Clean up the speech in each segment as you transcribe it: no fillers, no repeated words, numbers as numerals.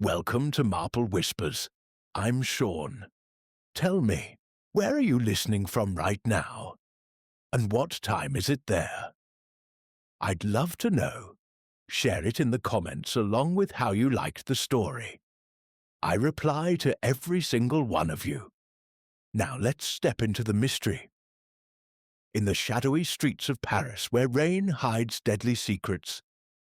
Welcome to Marple Whispers. I'm Sean. Tell me, where are you listening from right now? And what time is it there? I'd love to know. Share it in the comments along with how you liked the story. I reply to every single one of you. Now let's step into the mystery. In the shadowy streets of Paris, where rain hides deadly secrets,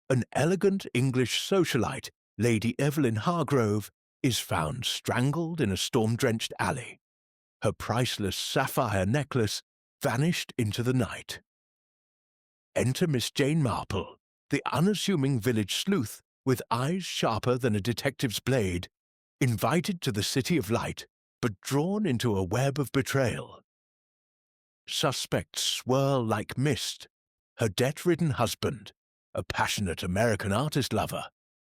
an elegant English socialite, Lady Evelyn Hargrove, is found strangled in a storm-drenched alley, her priceless sapphire necklace vanished into the night. Enter Miss Jane Marple, the unassuming village sleuth with eyes sharper than a detective's blade, invited to the City of Light, but drawn into a web of betrayal. Suspects swirl like mist: her debt-ridden husband, a passionate American artist lover,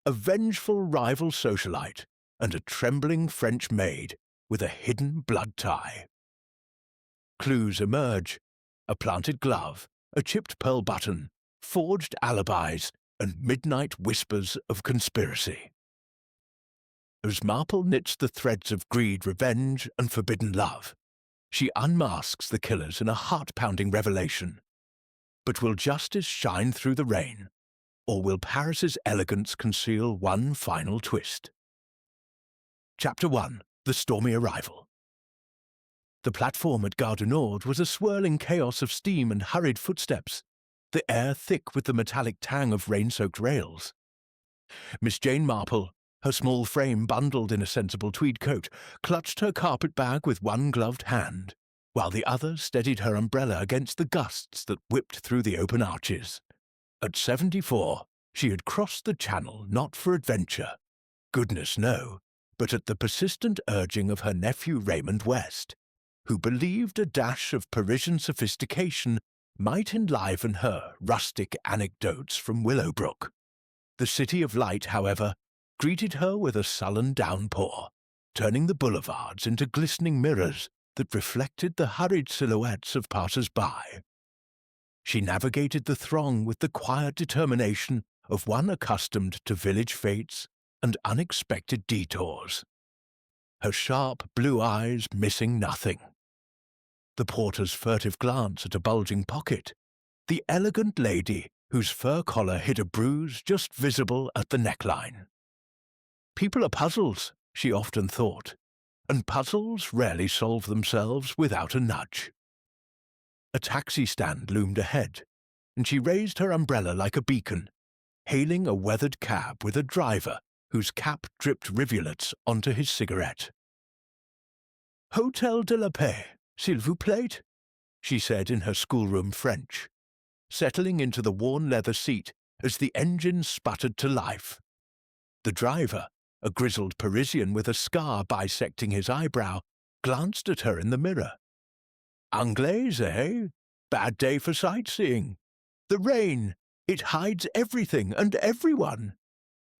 a vengeful rival socialite, and a trembling French maid with a hidden blood tie. Clues emerge: a planted glove, a chipped pearl button, forged alibis, and midnight whispers of conspiracy. As Marple knits the threads of greed, revenge, and forbidden love, she unmasks the killers in a heart-pounding revelation. But will justice shine through the rain, or will Paris's elegance conceal one final twist? Chapter 1. The Stormy Arrival. The platform at Gare du Nord was a swirling chaos of steam and hurried footsteps, the air thick with the metallic tang of rain-soaked rails. Miss Jane Marple, her small frame bundled in a sensible tweed coat, clutched her carpet bag with one gloved hand, while the other steadied her umbrella against the gusts that whipped through the open arches. At 74, she had crossed the Channel not for adventure, goodness no, but at the persistent urging of her nephew Raymond West, who believed a dash of Parisian sophistication might enliven her rustic anecdotes from Willowbrook. The City of Light, however, greeted her with a sullen downpour, turning the boulevards into glistening mirrors that reflected the hurried silhouettes of passers-by. She navigated the throng with the quiet determination of one accustomed to village fates and unexpected detours, her sharp blue eyes missing nothing. The porter's furtive glance at a bulging pocket, the elegant lady whose fur collar hid a bruise just visible at the neckline. People are puzzles, she often thought, and puzzles rarely solve themselves without a nudge. A taxi stand loomed ahead, and she raised her umbrella like a beacon, hailing a weathered cab with a driver whose cap dripped rivulets onto his cigarette. "Hotel de la Paix, s'il vous plaît," she said in her schoolroom French, settling into the worn leather seat as the engine sputtered to life. The driver, a grizzled Parisian with a scar bisecting his eyebrow, glanced at her in the mirror. "Anglaise, eh? Bad day for sightseeing. The rain, it hides everything and everyone."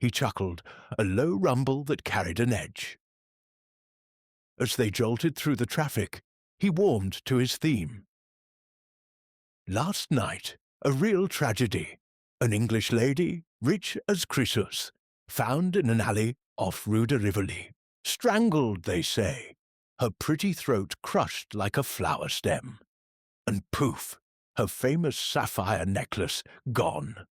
He chuckled, a low rumble that carried an edge. As they jolted through the traffic, he warmed to his theme. Last night, a real tragedy. An English lady, rich as Croesus, found in an alley off Rue de Rivoli. Strangled, they say, her pretty throat crushed like a flower stem. And poof, her famous sapphire necklace gone.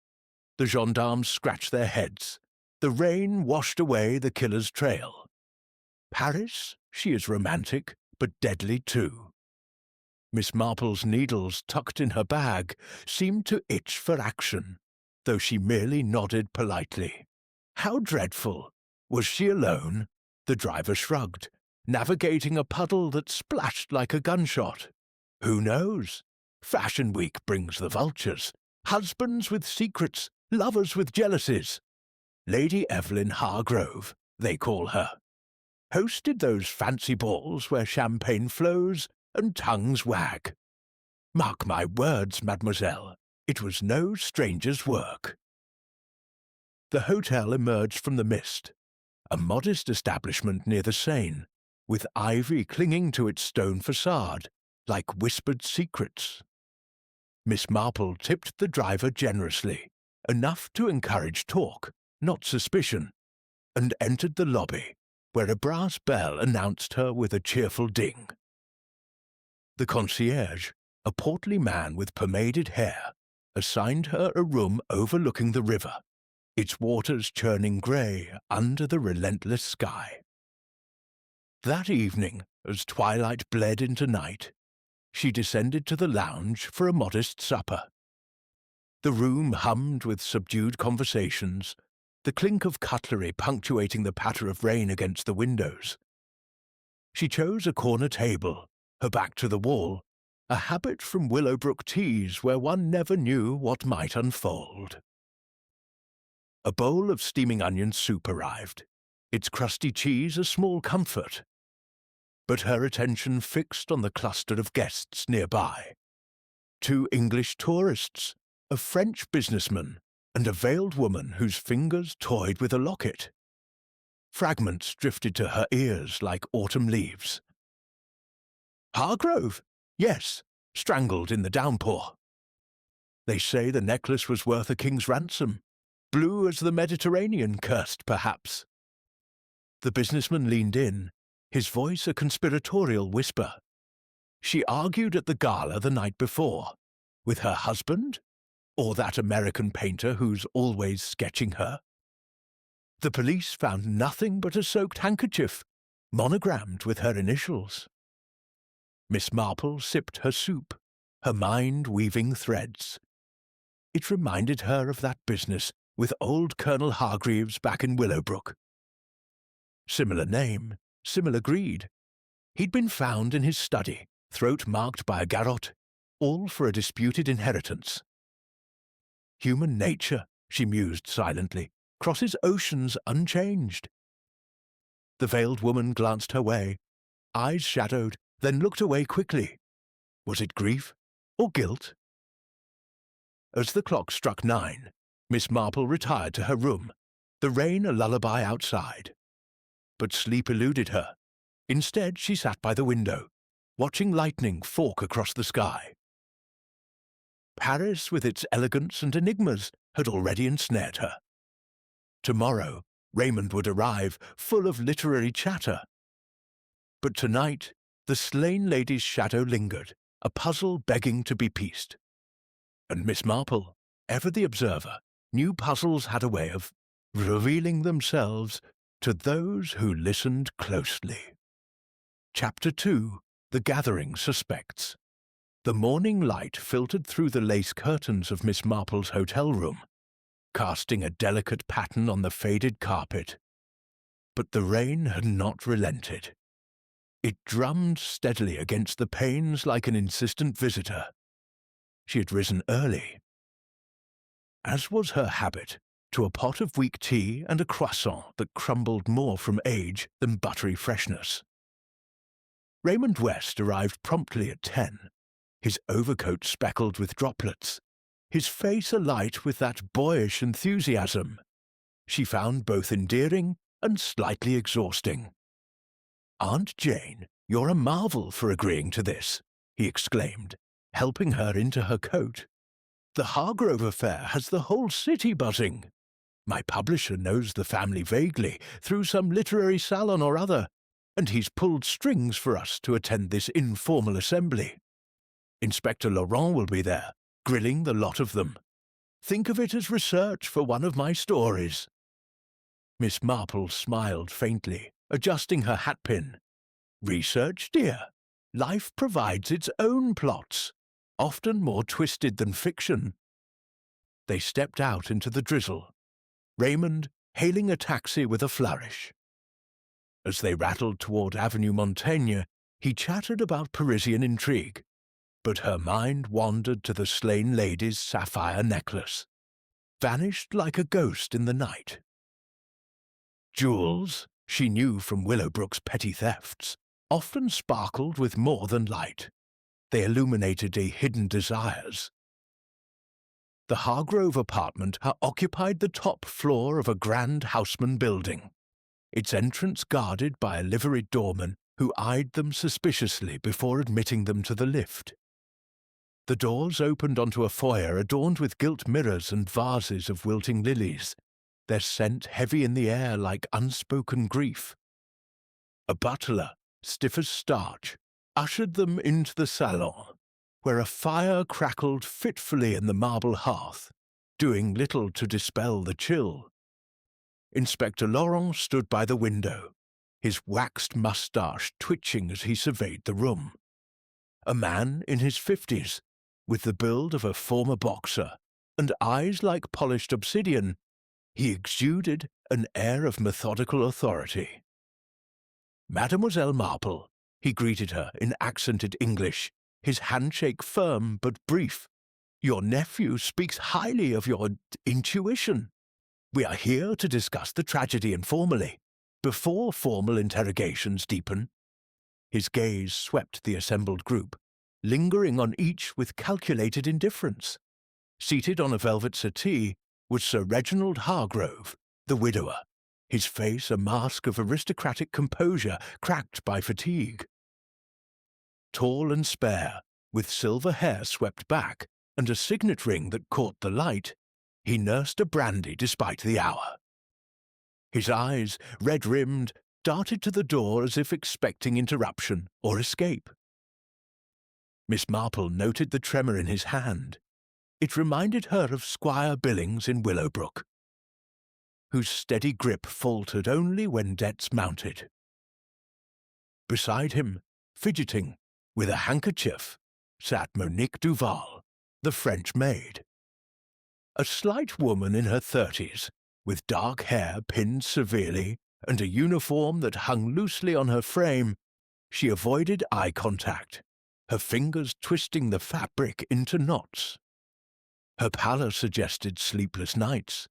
The gendarmes scratched their heads. The rain washed away the killer's trail. Paris, she is romantic, but deadly too. Miss Marple's needles tucked in her bag seemed to itch for action, though she merely nodded politely. How dreadful! Was she alone? The driver shrugged, navigating a puddle that splashed like a gunshot. Who knows? Fashion Week brings the vultures. Husbands with secrets, lovers with jealousies. Lady Evelyn Hargrove, they call her. Hosted those fancy balls where champagne flows and tongues wag. Mark my words, mademoiselle, it was no stranger's work. The hotel emerged from the mist, a modest establishment near the Seine, with ivy clinging to its stone facade, like whispered secrets. Miss Marple tipped the driver generously, enough to encourage talk, not suspicion, and entered the lobby, where a brass bell announced her with a cheerful ding. The concierge, a portly man with pomaded hair, assigned her a room overlooking the river, its waters churning grey under the relentless sky. That evening, as twilight bled into night, she descended to the lounge for a modest supper. The room hummed with subdued conversations, the clink of cutlery punctuating the patter of rain against the windows. She chose a corner table, her back to the wall, a habit from Willowbrook teas where one never knew what might unfold. A bowl of steaming onion soup arrived, its crusty cheese a small comfort. But her attention fixed on the cluster of guests nearby. 2 English tourists, a French businessman, and a veiled woman whose fingers toyed with a locket. Fragments drifted to her ears like autumn leaves. Hargrove? Yes, strangled in the downpour. They say the necklace was worth a king's ransom. Blue as the Mediterranean, cursed perhaps. The businessman leaned in, his voice a conspiratorial whisper. She argued at the gala the night before. With her husband? Or that American painter who's always sketching her? The police found nothing but a soaked handkerchief, monogrammed with her initials. Miss Marple sipped her soup, her mind weaving threads. It reminded her of that business with old Colonel Hargreaves back in Willowbrook. Similar name, similar greed. He'd been found in his study, throat marked by a garrote, all for a disputed inheritance. Human nature, she mused silently, crosses oceans unchanged. The veiled woman glanced her way, eyes shadowed, then looked away quickly. Was it grief or guilt? As the clock struck 9, Miss Marple retired to her room, the rain a lullaby outside. But sleep eluded her. Instead, she sat by the window, watching lightning fork across the sky. Paris, with its elegance and enigmas, had already ensnared her. Tomorrow, Raymond would arrive, full of literary chatter. But tonight, the slain lady's shadow lingered, a puzzle begging to be pieced. And Miss Marple, ever the observer, knew puzzles had a way of revealing themselves to those who listened closely. Chapter 2. The Gathering Suspects. The morning light filtered through the lace curtains of Miss Marple's hotel room, casting a delicate pattern on the faded carpet. But the rain had not relented. It drummed steadily against the panes like an insistent visitor. She had risen early. As was her habit, to a pot of weak tea and a croissant that crumbled more from age than buttery freshness. Raymond West arrived promptly at 10, his overcoat speckled with droplets, his face alight with that boyish enthusiasm she found both endearing and slightly exhausting. "Aunt Jane, you're a marvel for agreeing to this," he exclaimed, helping her into her coat. "The Hargrove affair has the whole city buzzing. My publisher knows the family vaguely, through some literary salon or other, and he's pulled strings for us to attend this informal assembly. Inspector Laurent will be there, grilling the lot of them. Think of it as research for one of my stories." Miss Marple smiled faintly, adjusting her hatpin. "Research, dear. Life provides its own plots, often more twisted than fiction." They stepped out into the drizzle, Raymond hailing a taxi with a flourish. As they rattled toward Avenue Montaigne, he chattered about Parisian intrigue, but her mind wandered to the slain lady's sapphire necklace, vanished like a ghost in the night. Jewels, she knew from Willowbrook's petty thefts, often sparkled with more than light. They illuminated a hidden desires. The Hargrove apartment occupied the top floor of a grand Haussmann building, its entrance guarded by a liveried doorman who eyed them suspiciously before admitting them to the lift. The doors opened onto a foyer adorned with gilt mirrors and vases of wilting lilies, their scent heavy in the air like unspoken grief. A butler, stiff as starch, ushered them into the salon, where a fire crackled fitfully in the marble hearth, doing little to dispel the chill. Inspector Laurent stood by the window, his waxed moustache twitching as he surveyed the room. A man in his 50s, with the build of a former boxer and eyes like polished obsidian, he exuded an air of methodical authority. "Mademoiselle Marple," he greeted her in accented English, his handshake firm but brief. "Your nephew speaks highly of your intuition. We are here to discuss the tragedy informally, before formal interrogations deepen." His gaze swept the assembled group, lingering on each with calculated indifference. Seated on a velvet settee was Sir Reginald Hargrove, the widower, his face a mask of aristocratic composure cracked by fatigue. Tall and spare, with silver hair swept back and a signet ring that caught the light, he nursed a brandy despite the hour. His eyes, red-rimmed, darted to the door as if expecting interruption or escape. Miss Marple noted the tremor in his hand. It reminded her of Squire Billings in Willowbrook, whose steady grip faltered only when debts mounted. Beside him, fidgeting, with a handkerchief, sat Monique Duval, the French maid. A slight woman in her 30s, with dark hair pinned severely and a uniform that hung loosely on her frame, she avoided eye contact, her fingers twisting the fabric into knots. Her pallor suggested sleepless nights,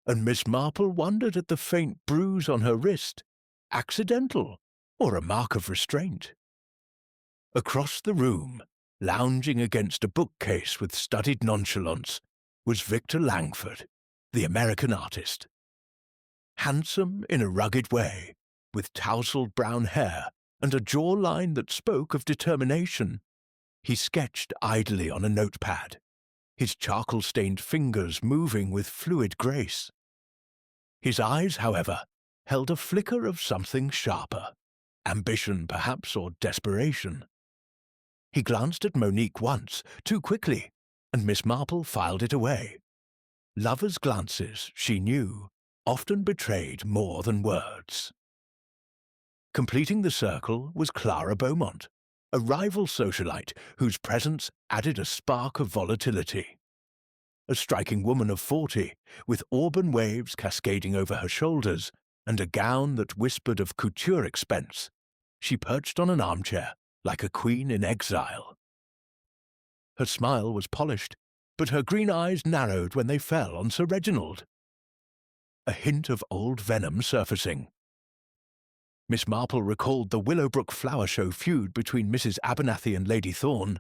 and Miss Marple wondered at the faint bruise on her wrist, accidental or a mark of restraint. Across the room, lounging against a bookcase with studied nonchalance, was Victor Langford, the American artist. Handsome in a rugged way, with tousled brown hair and a jawline that spoke of determination, he sketched idly on a notepad, his charcoal-stained fingers moving with fluid grace. His eyes, however, held a flicker of something sharper, ambition perhaps or desperation. He glanced at Monique once, too quickly, and Miss Marple filed it away. Lovers' glances, she knew, often betrayed more than words. Completing the circle was Clara Beaumont, a rival socialite whose presence added a spark of volatility. A striking woman of 40, with auburn waves cascading over her shoulders and a gown that whispered of couture expense, she perched on an armchair like a queen in exile. Her smile was polished, but her green eyes narrowed when they fell on Sir Reginald. A hint of old venom surfacing. Miss Marple recalled the Willowbrook Flower Show feud between Mrs. Abernathy and Lady Thorne,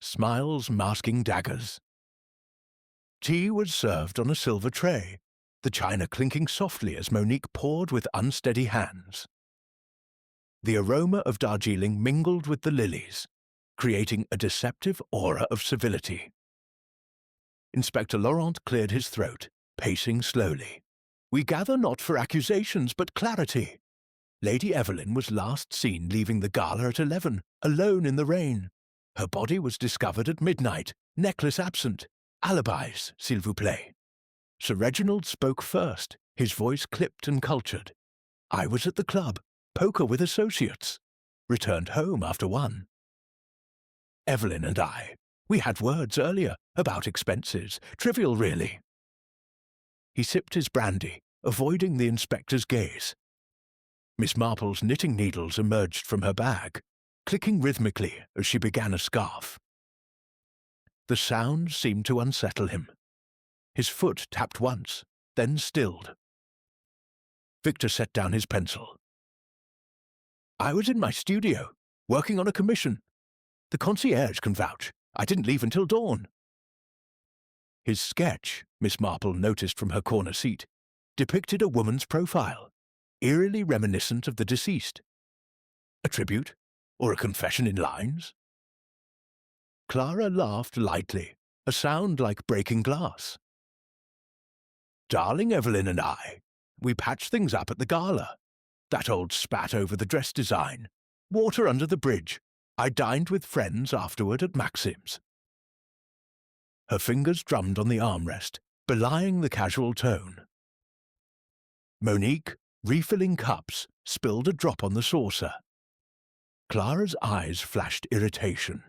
smiles masking daggers. Tea was served on a silver tray, the china clinking softly as Monique poured with unsteady hands. The aroma of Darjeeling mingled with the lilies, creating a deceptive aura of civility. Inspector Laurent cleared his throat, pacing slowly. "We gather not for accusations, but clarity. Lady Evelyn was last seen leaving the gala at 11, alone in the rain. Her body was discovered at midnight, necklace absent. Alibis, s'il vous plaît." Sir Reginald spoke first, his voice clipped and cultured. "I was at the club, poker with associates. Returned home after 1. Evelyn and we had words earlier about expenses, trivial really." He sipped his brandy, avoiding the inspector's gaze. Miss Marple's knitting needles emerged from her bag, clicking rhythmically as she began a scarf. The sound seemed to unsettle him. His foot tapped once, then stilled. Victor set down his pencil. "I was in my studio, working on a commission. The concierge can vouch. I didn't leave until dawn." His sketch, Miss Marple noticed from her corner seat, depicted a woman's profile, eerily reminiscent of the deceased. A tribute, or a confession in lines? Clara laughed lightly, a sound like breaking glass. Darling Evelyn and I. We patched things up at the gala. That old spat over the dress design. Water under the bridge. I dined with friends afterward at Maxim's. Her fingers drummed on the armrest, belying the casual tone. Monique, refilling cups, spilled a drop on the saucer. Clara's eyes flashed irritation.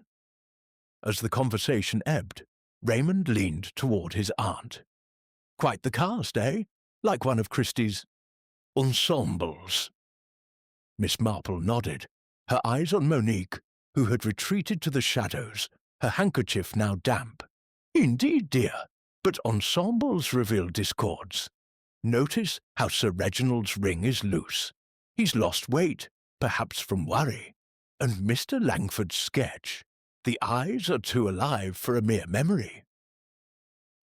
As the conversation ebbed, Raymond leaned toward his aunt. Quite the cast, eh? Like one of Christie's ensembles. Miss Marple nodded, her eyes on Monique, who had retreated to the shadows, her handkerchief now damp. Indeed, dear, but ensembles reveal discords. Notice how Sir Reginald's ring is loose. He's lost weight, perhaps from worry. And Mr. Langford's sketch. The eyes are too alive for a mere memory.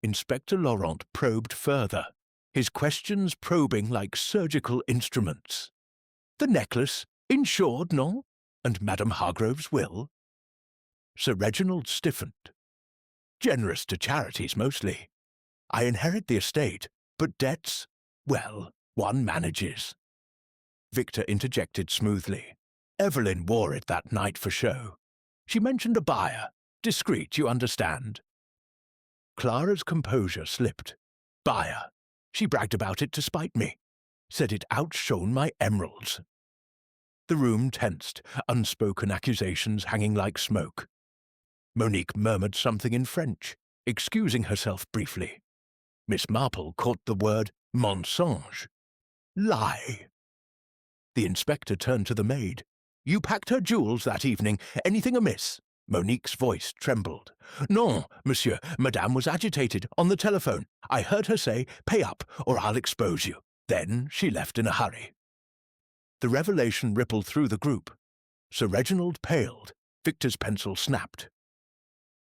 Inspector Laurent probed further, his questions probing like surgical instruments. The necklace, insured, non? And Madame Hargrove's will? Sir Reginald stiffened. Generous to charities, mostly. I inherit the estate, but debts, well, one manages. Victor interjected smoothly. Evelyn wore it that night for show. She mentioned a buyer. Discreet, you understand. Clara's composure slipped. Buyer. She bragged about it to spite me. Said it outshone my emeralds. The room tensed, unspoken accusations hanging like smoke. Monique murmured something in French, excusing herself briefly. Miss Marple caught the word mensonge. Lie. The inspector turned to the maid. You packed her jewels that evening. Anything amiss? Monique's voice trembled. Non, monsieur. Madame was agitated on the telephone. I heard her say, pay up, or I'll expose you. Then she left in a hurry. The revelation rippled through the group. Sir Reginald paled. Victor's pencil snapped.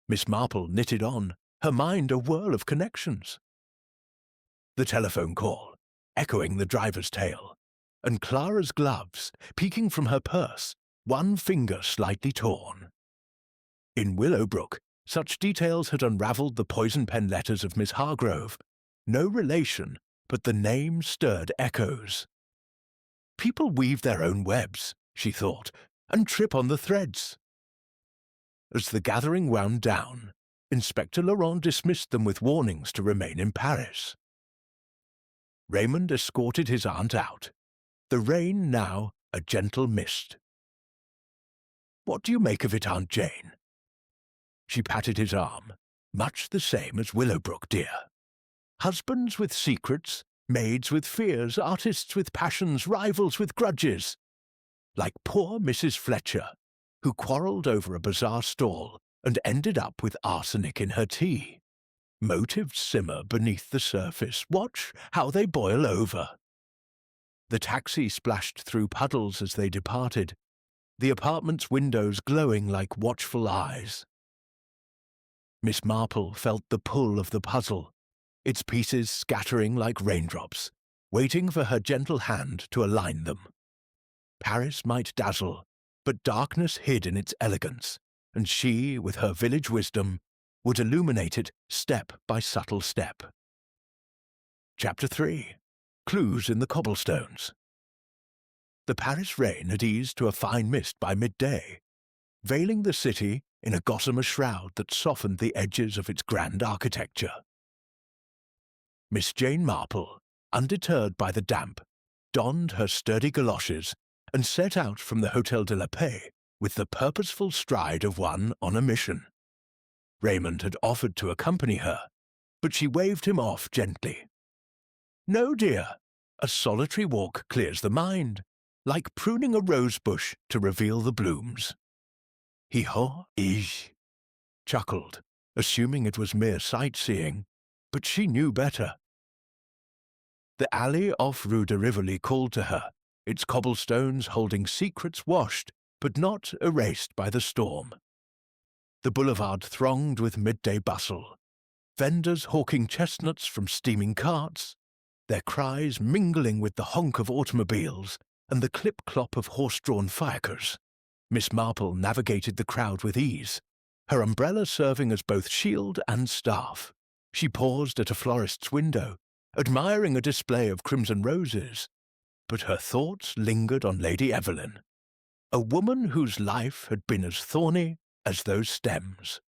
Miss Marple knitted on, her mind a whirl of connections. The telephone call, echoing the driver's tale, and Clara's gloves, peeking from her purse, one finger slightly torn. In Willowbrook, such details had unravelled the poison pen letters of Miss Hargrove. No relation, but the name stirred echoes. People weave their own webs, she thought, and trip on the threads. As the gathering wound down, Inspector Laurent dismissed them with warnings to remain in Paris. Raymond escorted his aunt out, the rain now a gentle mist. What do you make of it, Aunt Jane? She patted his arm. Much the same as Willowbrook, dear. Husbands with secrets, maids with fears, artists with passions, rivals with grudges. Like poor Mrs. Fletcher, who quarrelled over a bazaar stall and ended up with arsenic in her tea. Motives simmer beneath the surface. Watch how they boil over. The taxi splashed through puddles as they departed, the apartment's windows glowing like watchful eyes. Miss Marple felt the pull of the puzzle, its pieces scattering like raindrops, waiting for her gentle hand to align them. Paris might dazzle, but darkness hid in its elegance, and she, with her village wisdom, would illuminate it step by subtle step. Chapter 3. Clues in the cobblestones. The Paris rain had eased to a fine mist by midday, veiling the city in a gossamer shroud that softened the edges of its grand architecture. Miss Jane Marple, undeterred by the damp, donned her sturdy galoshes and set out from the Hôtel de la Paix with the purposeful stride of one on a mission. Raymond had offered to accompany her, but she waved him off gently. No, dear, a solitary walk clears the mind, like pruning a rose bush to reveal the blooms. He-ho-ish, chuckled, assuming it was mere sightseeing, but she knew better. The alley off Rue de Rivoli called to her, its cobblestones holding secrets washed, but not erased by the storm. The boulevard thronged with midday bustle, vendors hawking chestnuts from steaming carts, their cries mingling with the honk of automobiles and the clip-clop of horse-drawn fiacres. Miss Marple navigated the crowd with ease, her umbrella serving as both shield and staff. She paused at a florist's window, admiring a display of crimson roses, but her thoughts lingered on Lady Evelyn, a woman whose life had been as thorny as those stems.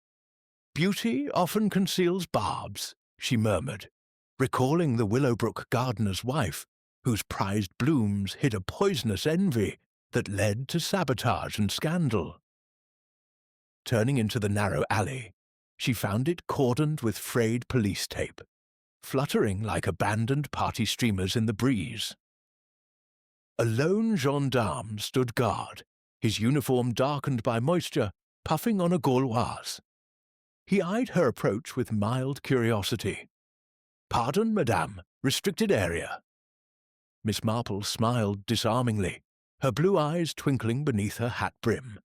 "Beauty often conceals barbs," she murmured, recalling the Willowbrook gardener's wife, whose prized blooms hid a poisonous envy that led to sabotage and scandal. Turning into the narrow alley, she found it cordoned with frayed police tape, fluttering like abandoned party streamers in the breeze. A lone gendarme stood guard, his uniform darkened by moisture, puffing on a Gauloise. He eyed her approach with mild curiosity. "Pardon, madame, restricted area." Miss Marple smiled disarmingly, her blue eyes twinkling beneath her hat brim.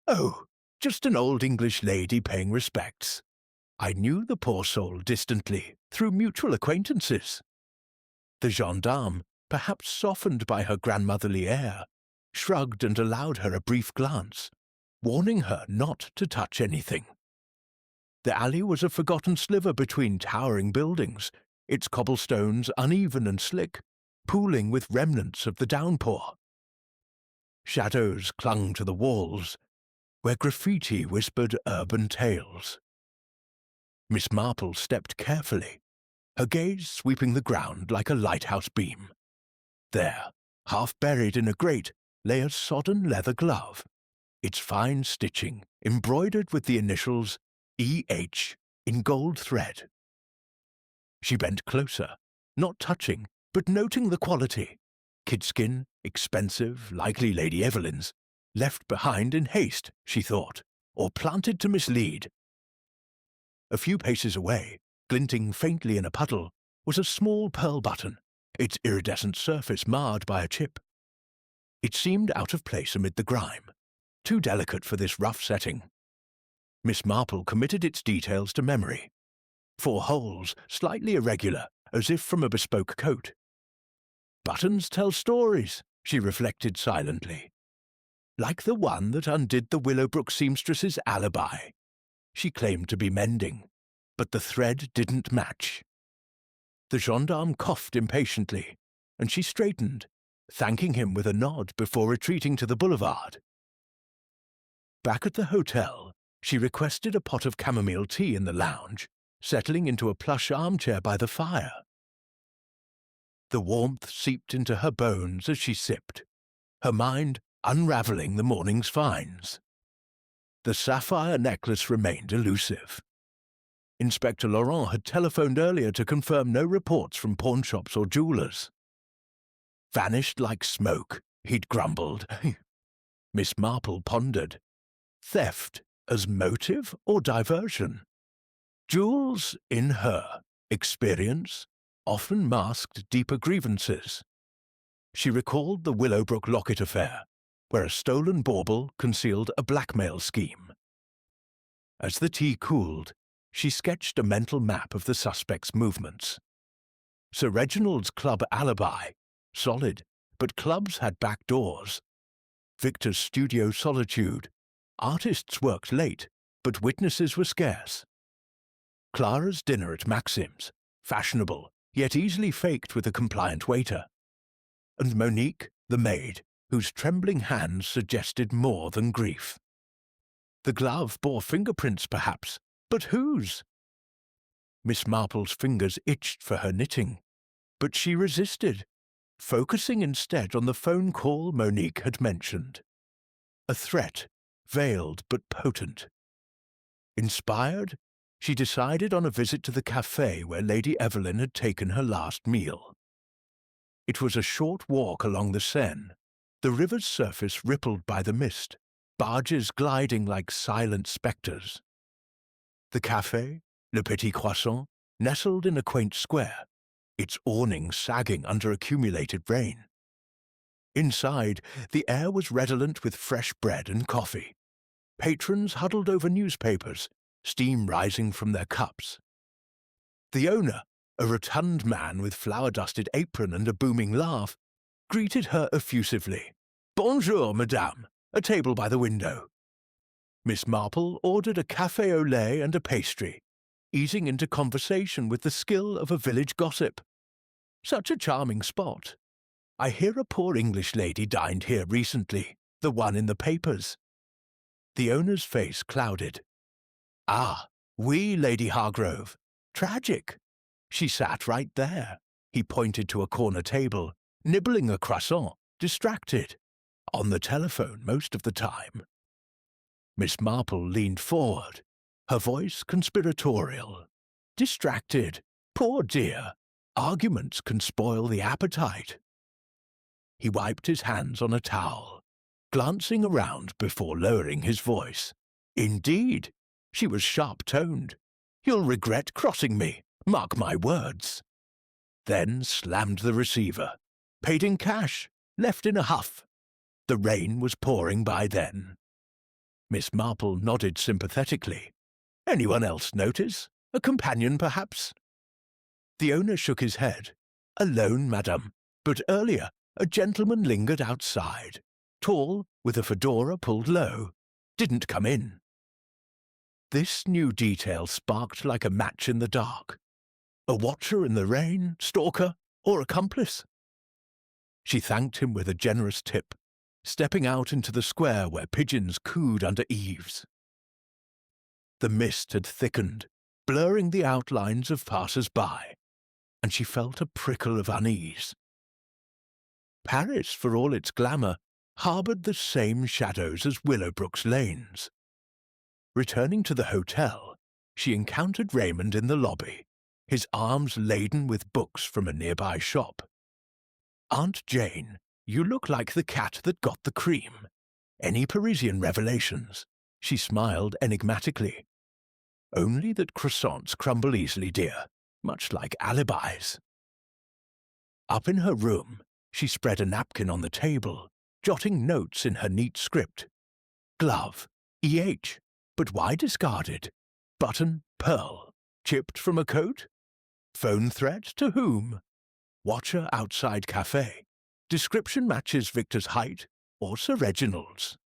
"Oh, just an old English lady paying respects. I knew the poor soul distantly, through mutual acquaintances." The gendarme, perhaps softened by her grandmotherly air, shrugged and allowed her a brief glance, warning her not to touch anything. The alley was a forgotten sliver between towering buildings, its cobblestones uneven and slick, pooling with remnants of the downpour. Shadows clung to the walls, where graffiti whispered urban tales. Miss Marple stepped carefully, her gaze sweeping the ground like a lighthouse beam. There, half buried in a grate, lay a sodden leather glove, its fine stitching embroidered with the initials E.H. in gold thread. She bent closer, not touching, but noting the quality. Kidskin, expensive, likely Lady Evelyn's, left behind in haste, she thought, or planted to mislead. A few paces away, glinting faintly in a puddle, was a small pearl button, its iridescent surface marred by a chip. It seemed out of place amid the grime, too delicate for this rough setting. Miss Marple committed its details to memory. 4 holes, slightly irregular, as if from a bespoke coat. Buttons tell stories, she reflected silently. Like the one that undid the Willowbrook seamstress's alibi. She claimed to be mending, but the thread didn't match. The gendarme coughed impatiently, and she straightened, thanking him with a nod before retreating to the boulevard. Back at the hotel, she requested a pot of chamomile tea in the lounge, settling into a plush armchair by the fire. The warmth seeped into her bones as she sipped, her mind unravelling the morning's finds. The sapphire necklace remained elusive. Inspector Laurent had telephoned earlier to confirm no reports from pawnshops or jewellers. "Vanished like smoke," he'd grumbled. Miss Marple pondered. Theft as motive or diversion? Jewels, in her experience, often masked deeper grievances. She recalled the Willowbrook locket affair, where a stolen bauble concealed a blackmail scheme. As the tea cooled, she sketched a mental map of the suspect's movements. Sir Reginald's club alibi, solid, but clubs had back doors. Victor's studio solitude. Artists worked late, but witnesses were scarce. Clara's dinner at Maxim's, fashionable, yet easily faked with a compliant waiter. And Monique, the maid, whose trembling hands suggested more than grief. The glove bore fingerprints, perhaps, but whose? Miss Marple's fingers itched for her knitting, but she resisted, focusing instead on the phone call Monique had mentioned. A threat, veiled but potent. Inspired, she decided on a visit to the café where Lady Evelyn had taken her last meal. It was a short walk along the Seine, the river's surface rippled by the mist, barges gliding like silent spectres. The café, Le Petit Croissant, nestled in a quaint square, its awning sagging under accumulated rain. Inside, the air was redolent with fresh bread and coffee. Patrons huddled over newspapers, steam rising from their cups. The owner, a rotund man with flour-dusted apron and a booming laugh, greeted her effusively. "Bonjour, madame. A table by the window." Miss Marple ordered a café au lait and a pastry, easing into conversation with the skill of a village gossip. Such a charming spot. I hear a poor English lady dined here recently, the one in the papers. The owner's face clouded. Ah, oui, Lady Hargrove. Tragic. She sat right there. He pointed to a corner table, nibbling a croissant, distracted. On the telephone most of the time. Miss Marple leaned forward, her voice conspiratorial. Distracted. Poor dear. Arguments can spoil the appetite. He wiped his hands on a towel, glancing around before lowering his voice. Indeed, she was sharp-toned. You'll regret crossing me, mark my words. Then slammed the receiver. Paid in cash, left in a huff. The rain was pouring by then. Miss Marple nodded sympathetically. Anyone else notice? A companion, perhaps? The owner shook his head. Alone, madame, but earlier a gentleman lingered outside, tall, with a fedora pulled low. Didn't come in. This new detail sparked like a match in the dark. A watcher in the rain, stalker, or accomplice? She thanked him with a generous tip, stepping out into the square where pigeons cooed under eaves. The mist had thickened, blurring the outlines of passers-by, and she felt a prickle of unease. Paris, for all its glamour, harboured the same shadows as Willowbrook's lanes. Returning to the hotel, she encountered Raymond in the lobby, his arms laden with books from a nearby shop. Aunt Jane, you look like the cat that got the cream. Any Parisian revelations? She smiled enigmatically. Only that croissants crumble easily, dear, much like alibis. Up in her room, she spread a napkin on the table, jotting notes in her neat script. Glove, EH, but why discarded? Button, pearl, chipped from a coat? Phone threat to whom? Watcher outside cafe. Description matches Victor's height or Sir Reginald's.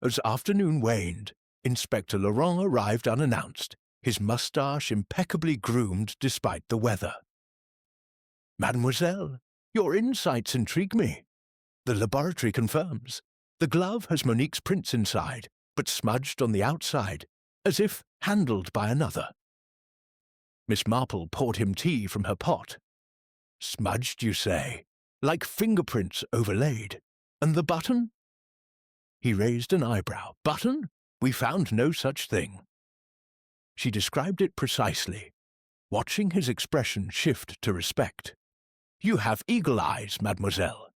As afternoon waned, Inspector Laurent arrived unannounced, his moustache impeccably groomed despite the weather. Mademoiselle, your insights intrigue me. The laboratory confirms. The glove has Monique's prints inside, but smudged on the outside, as if handled by another. Miss Marple poured him tea from her pot. Smudged, you say? Like fingerprints overlaid. And the button? He raised an eyebrow. Button? We found no such thing. She described it precisely, watching his expression shift to respect. You have eagle eyes, mademoiselle.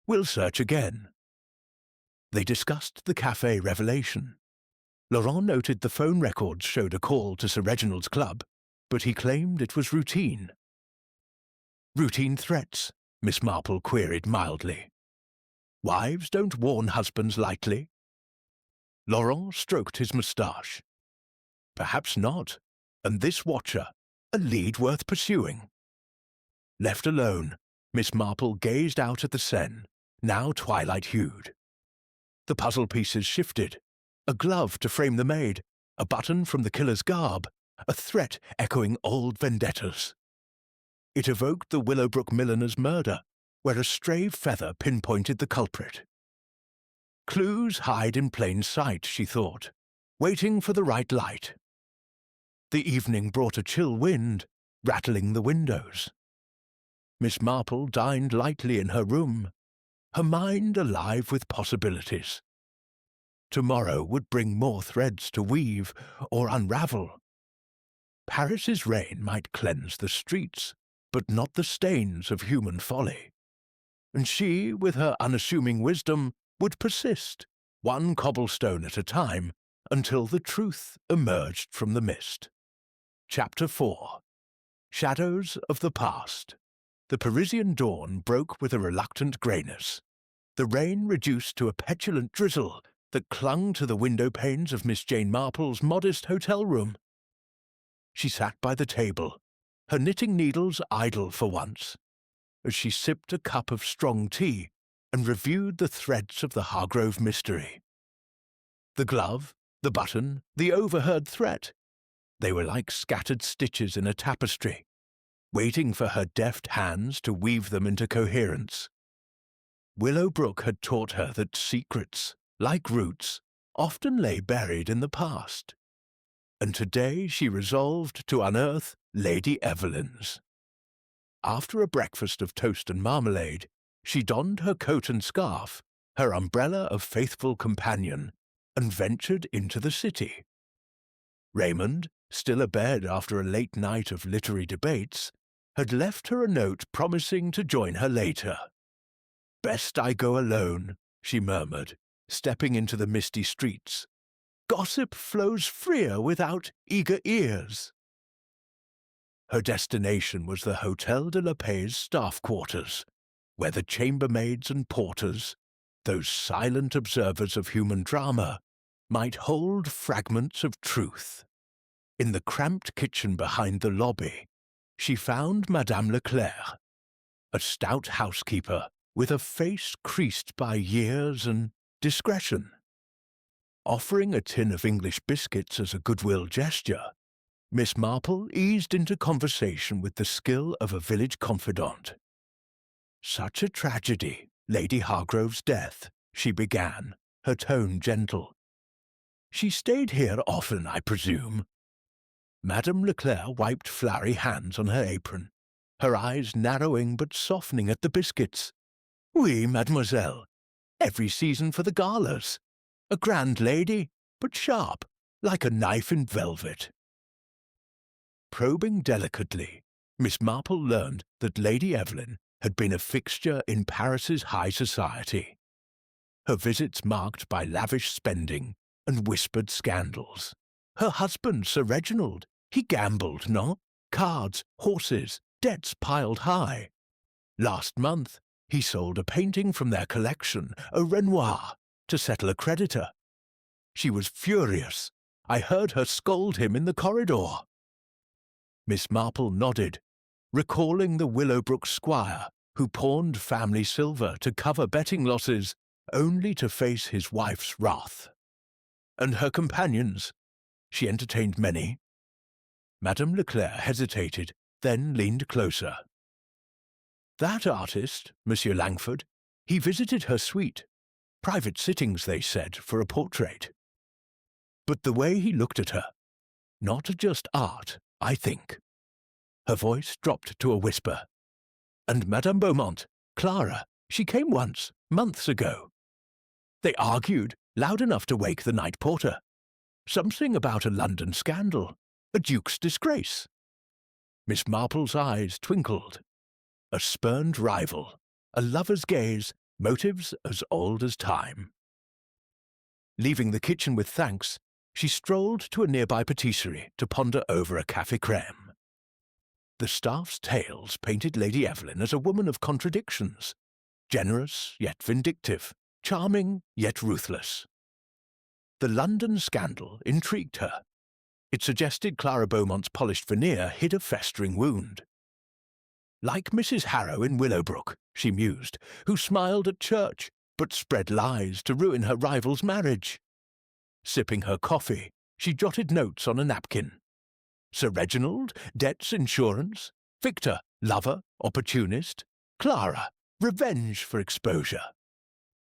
We'll search again. They discussed the cafe revelation. Laurent noted the phone records showed a call to Sir Reginald's club, but he claimed it was routine. Routine threats, Miss Marple queried mildly. Wives don't warn husbands lightly. Laurent stroked his moustache. Perhaps not, and this watcher, a lead worth pursuing. Left alone, Miss Marple gazed out at the Seine, now twilight-hued. The puzzle pieces shifted. A glove to frame the maid, a button from the killer's garb, a threat echoing old vendettas. It evoked the Willowbrook milliner's murder, where a stray feather pinpointed the culprit. Clues hide in plain sight, she thought, waiting for the right light. The evening brought a chill wind, rattling the windows. Miss Marple dined lightly in her room, her mind alive with possibilities. Tomorrow would bring more threads to weave or unravel. Paris's rain might cleanse the streets, but not the stains of human folly. And she, with her unassuming wisdom, would persist, one cobblestone at a time, until the truth emerged from the mist. Chapter 4. Shadows of the Past. The Parisian dawn broke with a reluctant greyness. The rain reduced to a petulant drizzle that clung to the window panes of Miss Jane Marple's modest hotel room. She sat by the table, her knitting needles idle for once, as she sipped a cup of strong tea and reviewed the threads of the Hargrove mystery. The glove, the button, the overheard threat. They were like scattered stitches in a tapestry, waiting for her deft hands to weave them into coherence. Willowbrook had taught her that secrets, like roots, often lay buried in the past, and today she resolved to unearth Lady Evelyn's. After a breakfast of toast and marmalade, she donned her coat and scarf, her umbrella of faithful companion, and ventured into the city. Raymond, still abed after a late night of literary debates, had left her a note promising to join her later. "Best I go alone," she murmured, stepping into the misty streets. "Gossip flows freer without eager ears." Her destination was the Hotel de la Paix's staff quarters, where the chambermaids and porters, those silent observers of human drama, might hold fragments of truth. In the cramped kitchen behind the lobby, she found Madame Leclerc, a stout housekeeper with a face creased by years and discretion. Offering a tin of English biscuits as a goodwill gesture, Miss Marple eased into conversation with the skill of a village confidante. "Such a tragedy, Lady Hargrove's death," she began, her tone gentle. "She stayed here often, I presume?" Madame Leclerc wiped floury hands on her apron, her eyes narrowing but softening at the biscuits. "Oui, mademoiselle. Every season for the galas. A grand lady, but sharp, like a knife in velvet." Probing delicately, Miss Marple learned that Lady Evelyn had been a fixture in Paris's high society, her visits marked by lavish spending and whispered scandals. Her husband, Sir Reginald, he gambled, no? Cards, horses, debts piled high. Last month, he sold a painting from their collection, a Renoir, to settle a creditor. She was furious. I heard her scold him in the corridor. Miss Marple nodded, recalling the Willowbrook squire who pawned family silver to cover betting losses only to face his wife's wrath. And her companions? She entertained many. Madame Leclerc hesitated, then leaned closer. "That artist, Monsieur Langford, he visited her suite. Private sittings, they said, for a portrait. But the way he looked at her, not just art, I think." Her voice dropped to a whisper. "And Madame Beaumont, Clara, she came once, months ago. They argued, loud enough to wake the night porter. Something about a London scandal, a duke's disgrace." Miss Marple's eyes twinkled. A spurned rival, a lover's gaze, motives as old as time. Leaving the kitchen with thanks, she strolled to a nearby patisserie to ponder over a café crème. The staff's tales painted Lady Evelyn as a woman of contradictions, generous yet vindictive, charming yet ruthless. The London scandal intrigued her. It suggested Clara Beaumont's polished veneer hid a festering wound. Like Mrs. Harrow in Willowbrook, she mused, who smiled at church but spread lies to ruin her rival's marriage. Sipping her coffee, she jotted notes on a napkin. Sir Reginald, debts, insurance. Victor, lover, opportunist. Clara, revenge for exposure.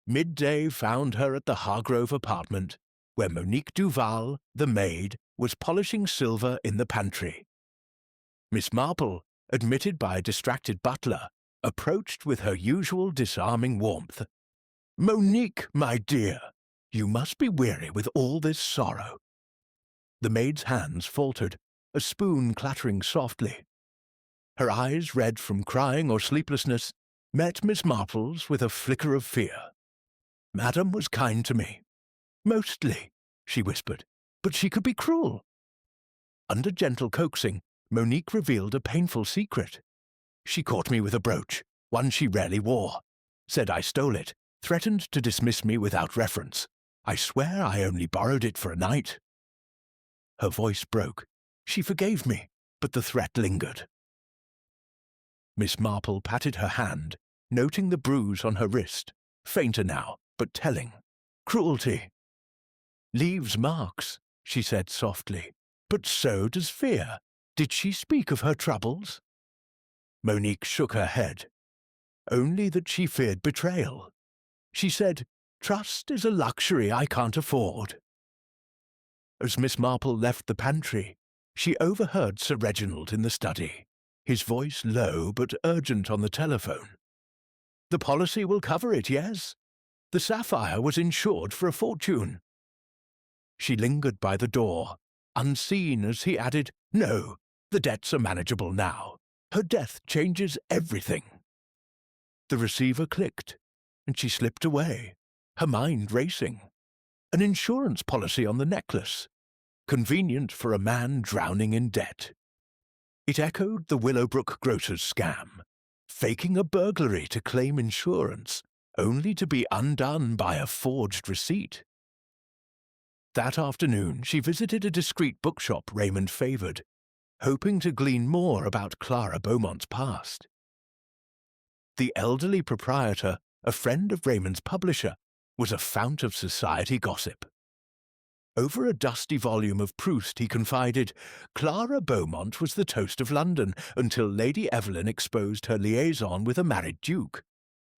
Midday found her at the Hargrove apartment, where Monique Duval, the maid, was polishing silver in the pantry. Miss Marple, admitted by a distracted butler, approached with her usual disarming warmth. "Monique, my dear, you must be weary with all this sorrow." The maid's hands faltered, a spoon clattering softly. Her eyes, red from crying or sleeplessness, met Miss Marple's with a flicker of fear. "Madame was kind to me. Mostly," she whispered, "but she could be cruel." Under gentle coaxing, Monique revealed a painful secret. "She caught me with a brooch, one she rarely wore. Said I stole it, threatened to dismiss me without reference. I swear I only borrowed it for a night." Her voice broke. She forgave me, but the threat lingered. Miss Marple patted her hand, noting the bruise on her wrist, fainter now, but telling. "Cruelty." "Leaves marks," she said softly, but so does fear. Did she speak of her troubles? Monique shook her head. Only that she feared betrayal. She said, "Trust is a luxury I can't afford." As Miss Marple left the pantry, she overheard Sir Reginald in the study, his voice low but urgent on the telephone. "The policy will cover it, yes? The sapphire was insured for a fortune." She lingered by the door, unseen as he added, "No, the debts are manageable now. Her death changes everything." The receiver clicked, and she slipped away, her mind racing. An insurance policy on the necklace, convenient for a man drowning in debt. It echoed the Willowbrook grocer's scam, faking a burglary to claim insurance, only to be undone by a forged receipt. That afternoon she visited a discreet bookshop Raymond favoured, hoping to glean more about Clara Beaumont's past. The elderly proprietor, a friend of Raymond's publisher, was a fount of society gossip. Over a dusty volume of Proust he confided, Clara Beaumont was the toast of London until Lady Evelyn exposed her liaison with a married duke,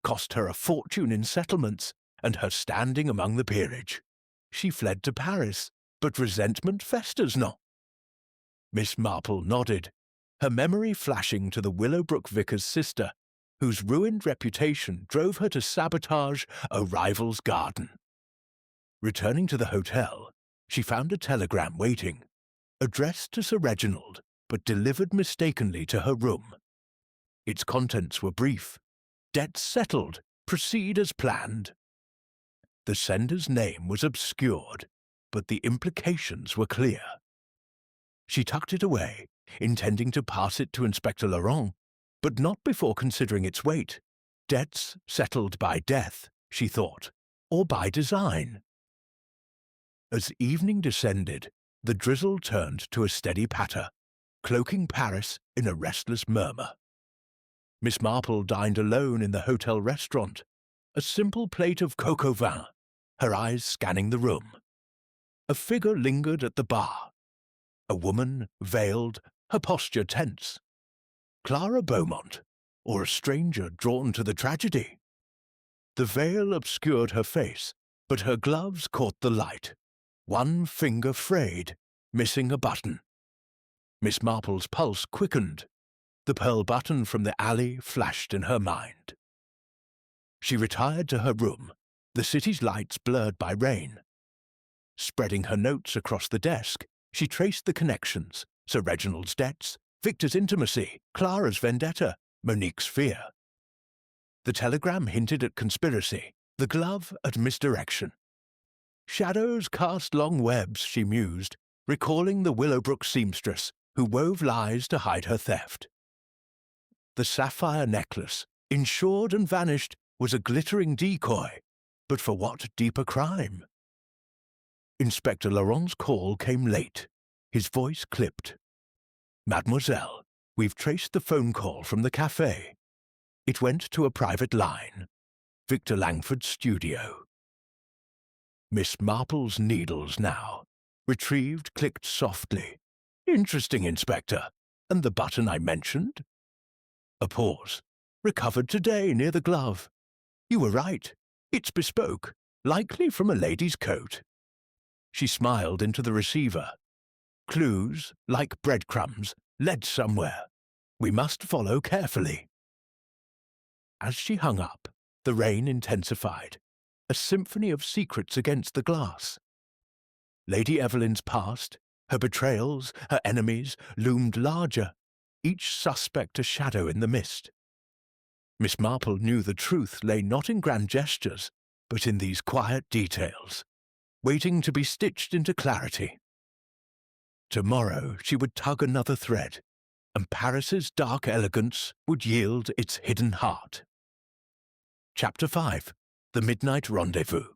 cost her a fortune in settlements and her standing among the peerage. She fled to Paris, but resentment festers not. Miss Marple nodded, her memory flashing to the Willowbrook vicar's sister, whose ruined reputation drove her to sabotage a rival's garden. Returning to the hotel, she found a telegram waiting, addressed to Sir Reginald, but delivered mistakenly to her room. Its contents were brief. "Debts settled. Proceed as planned." The sender's name was obscured, but the implications were clear. She tucked it away, intending to pass it to Inspector Laurent, but not before considering its weight. Debts settled by death, she thought, or by design. As evening descended, the drizzle turned to a steady patter, cloaking Paris in a restless murmur. Miss Marple dined alone in the hotel restaurant, a simple plate of coq au vin, her eyes scanning the room. A figure lingered at the bar. A woman, veiled, her posture tense. Clara Beaumont, or a stranger drawn to the tragedy? The veil obscured her face, but her gloves caught the light. One finger frayed, missing a button. Miss Marple's pulse quickened. The pearl button from the alley flashed in her mind. She retired to her room, the city's lights blurred by rain. Spreading her notes across the desk, she traced the connections: Sir Reginald's debts, Victor's intimacy, Clara's vendetta, Monique's fear. The telegram hinted at conspiracy, the glove at misdirection. Shadows cast long webs, she mused, recalling the Willowbrook seamstress who wove lies to hide her theft. The sapphire necklace, insured and vanished, was a glittering decoy, but for what deeper crime? Inspector Laurent's call came late, his voice clipped. "Mademoiselle, we've traced the phone call from the café. It went to a private line. Victor Langford's studio." Miss Marple's needles now, retrieved, clicked softly. "Interesting, Inspector. And the button I mentioned?" A pause. "Recovered today near the glove. You were right. It's bespoke, likely from a lady's coat." She smiled into the receiver. "Clues, like breadcrumbs, led somewhere. We must follow carefully." As she hung up, the rain intensified, a symphony of secrets against the glass. Lady Evelyn's past, her betrayals, her enemies, loomed larger, each suspect a shadow in the mist. Miss Marple knew the truth lay not in grand gestures, but in these quiet details, waiting to be stitched into clarity. Tomorrow she would tug another thread, and Paris's dark elegance would yield its hidden heart. Chapter 5. The Midnight Rendezvous.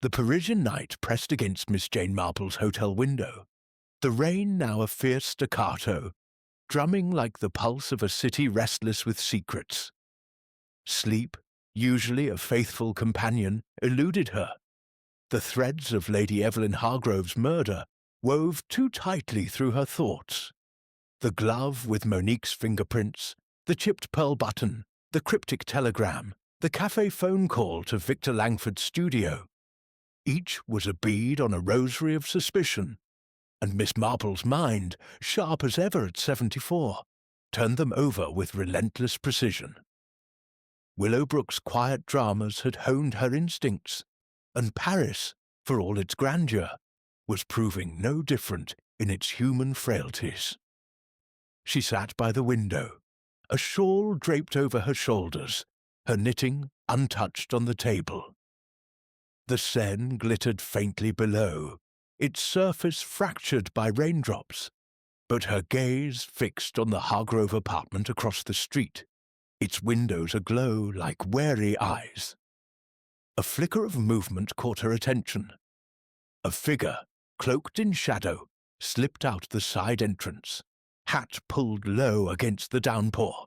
The Parisian night pressed against Miss Jane Marple's hotel window, the rain now a fierce staccato, drumming like the pulse of a city restless with secrets. Sleep, usually a faithful companion, eluded her. The threads of Lady Evelyn Hargrove's murder wove too tightly through her thoughts. The glove with Monique's fingerprints, the chipped pearl button, the cryptic telegram, the cafe phone call to Victor Langford's studio. Each was a bead on a rosary of suspicion, and Miss Marple's mind, sharp as ever at 74, turned them over with relentless precision. Willowbrook's quiet dramas had honed her instincts, and Paris, for all its grandeur, was proving no different in its human frailties. She sat by the window, a shawl draped over her shoulders, her knitting untouched on the table. The Seine glittered faintly below, its surface fractured by raindrops, but her gaze fixed on the Hargrove apartment across the street, its windows aglow like wary eyes. A flicker of movement caught her attention. A figure, cloaked in shadow, slipped out the side entrance, hat pulled low against the downpour.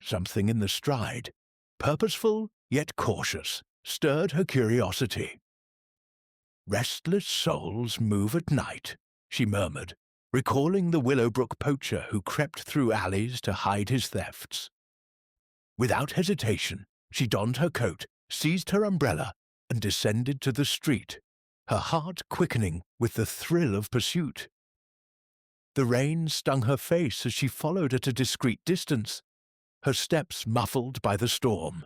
Something in the stride, purposeful yet cautious, stirred her curiosity. "Restless souls move at night," she murmured, recalling the Willowbrook poacher who crept through alleys to hide his thefts. Without hesitation, she donned her coat, seized her umbrella, and descended to the street, her heart quickening with the thrill of pursuit. The rain stung her face as she followed at a discreet distance, her steps muffled by the storm.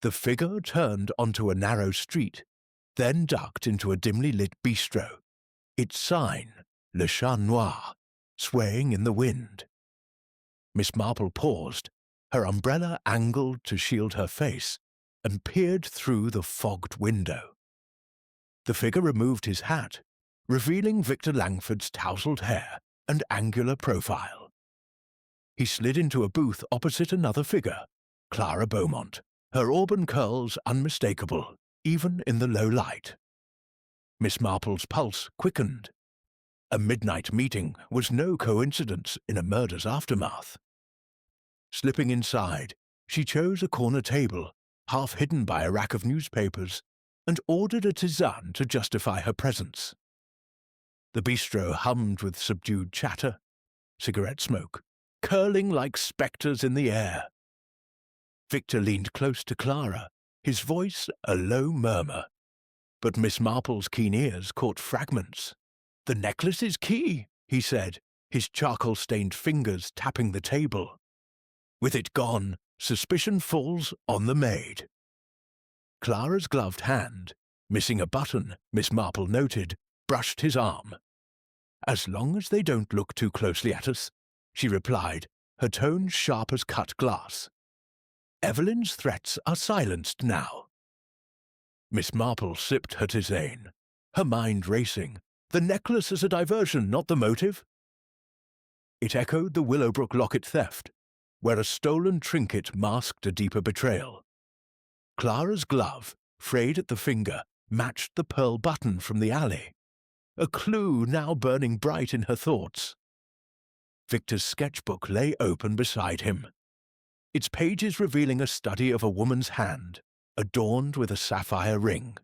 The figure turned onto a narrow street, then ducked into a dimly lit bistro, its sign, Le Chat Noir, swaying in the wind. Miss Marple paused, her umbrella angled to shield her face, and peered through the fogged window. The figure removed his hat, revealing Victor Langford's tousled hair and angular profile. He slid into a booth opposite another figure, Clara Beaumont, her auburn curls unmistakable, even in the low light. Miss Marple's pulse quickened. A midnight meeting was no coincidence in a murder's aftermath. Slipping inside, she chose a corner table, half hidden by a rack of newspapers, and ordered a tisane to justify her presence. The bistro hummed with subdued chatter, cigarette smoke, curling like spectres in the air. Victor leaned close to Clara, his voice a low murmur, but Miss Marple's keen ears caught fragments. "The necklace is key," he said, his charcoal-stained fingers tapping the table. With it gone, suspicion falls on the maid. Clara's gloved hand, missing a button, Miss Marple noted, brushed his arm. "As long as they don't look too closely at us," she replied, her tone sharp as cut glass. "Evelyn's threats are silenced now." Miss Marple sipped her tisane, her mind racing. The necklace as a diversion, not the motive. It echoed the Willowbrook locket theft, where a stolen trinket masked a deeper betrayal. Clara's glove, frayed at the finger, matched the pearl button from the alley, a clue now burning bright in her thoughts. Victor's sketchbook lay open beside him, its pages revealing a study of a woman's hand, adorned with a sapphire ring.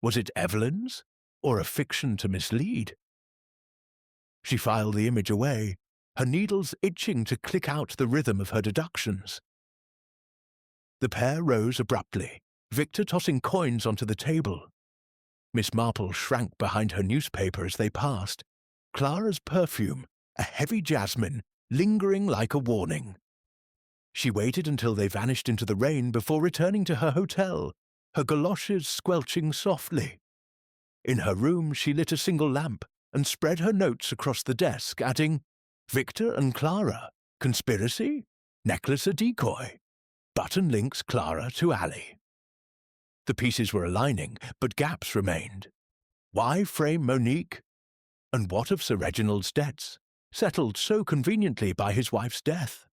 Was it Evelyn's, or a fiction to mislead? She filed the image away, her needles itching to click out the rhythm of her deductions. The pair rose abruptly, Victor tossing coins onto the table. Miss Marple shrank behind her newspaper as they passed, Clara's perfume, a heavy jasmine, lingering like a warning. She waited until they vanished into the rain before returning to her hotel, her goloshes squelching softly. In her room she lit a single lamp and spread her notes across the desk, adding, "Victor and Clara, conspiracy, necklace a decoy, button links Clara to alley." The pieces were aligning, but gaps remained. Why frame Monique? And what of Sir Reginald's debts, settled so conveniently by his wife's death?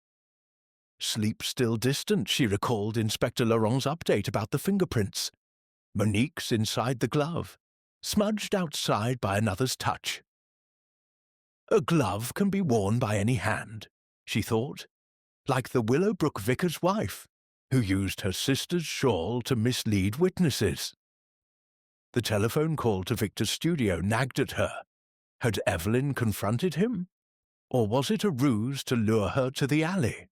Sleep still distant, she recalled Inspector Laurent's update about the fingerprints. Monique's inside the glove, smudged outside by another's touch. A glove can be worn by any hand, she thought, like the Willowbrook vicar's wife, who used her sister's shawl to mislead witnesses. The telephone call to Victor's studio nagged at her. Had Evelyn confronted him? Or was it a ruse to lure her to the alley?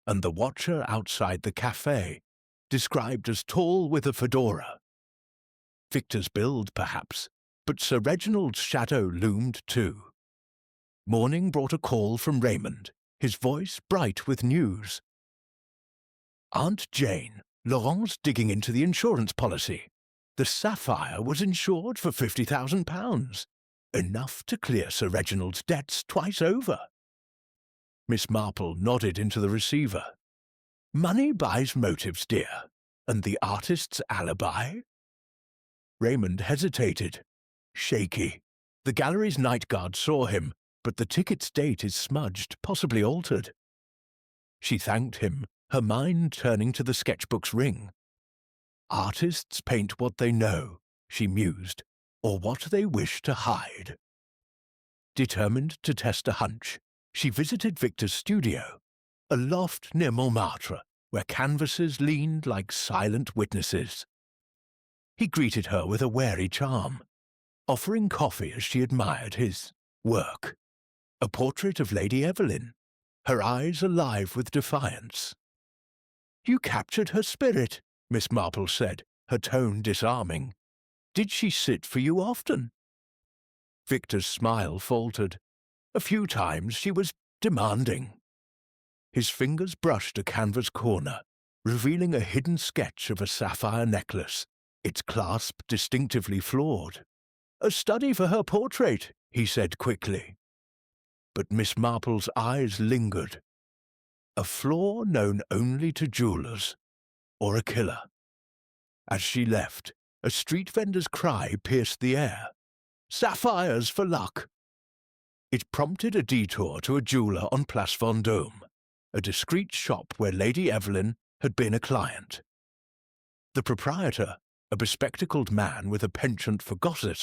And the watcher outside the cafe, described as tall with a fedora. Victor's build, perhaps, but Sir Reginald's shadow loomed too. Morning brought a call from Raymond, his voice bright with news. Aunt Jane, Laurent's digging into the insurance policy. The Sapphire was insured for £50,000, enough to clear Sir Reginald's debts twice over. Miss Marple nodded into the receiver. Money buys motives, dear, and the artist's alibi? Raymond hesitated. Shaky. The gallery's night guard saw him, but the ticket's date is smudged, possibly altered. She thanked him, her mind turning to the sketchbook's ring. Artists paint what they know, she mused, or what they wish to hide. Determined to test a hunch, she visited Victor's studio, a loft near Montmartre, where canvases leaned like silent witnesses. He greeted her with a wary charm, offering coffee as she admired his work. A portrait of Lady Evelyn, her eyes alive with defiance. You captured her spirit, Miss Marple said, her tone disarming. Did she sit for you often? Victor's smile faltered. A few times she was demanding. His fingers brushed a canvas corner, revealing a hidden sketch of a sapphire necklace, its clasp distinctively flawed. A study for her portrait, he said quickly. But Miss Marple's eyes lingered. A flaw known only to jewelers, or a killer. As she left, a street vendor's cry pierced the air. Sapphires for luck! It prompted a detour to a jeweller on Place Vendôme, a discreet shop where Lady Evelyn had been a client. The proprietor, a bespectacled man with a penchant for gossip,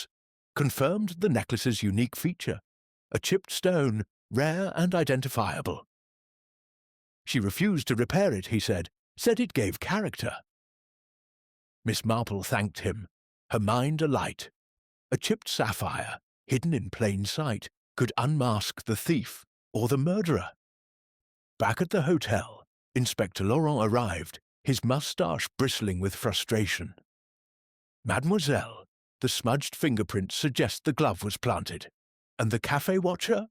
confirmed the necklace's unique feature, a chipped stone, rare and identifiable. She refused to repair it, he said it gave character. Miss Marple thanked him, her mind alight. A chipped sapphire, hidden in plain sight, could unmask the thief or the murderer. Back at the hotel, Inspector Laurent arrived, his moustache bristling with frustration. Mademoiselle, the smudged fingerprints suggest the glove was planted. And the cafe watcher?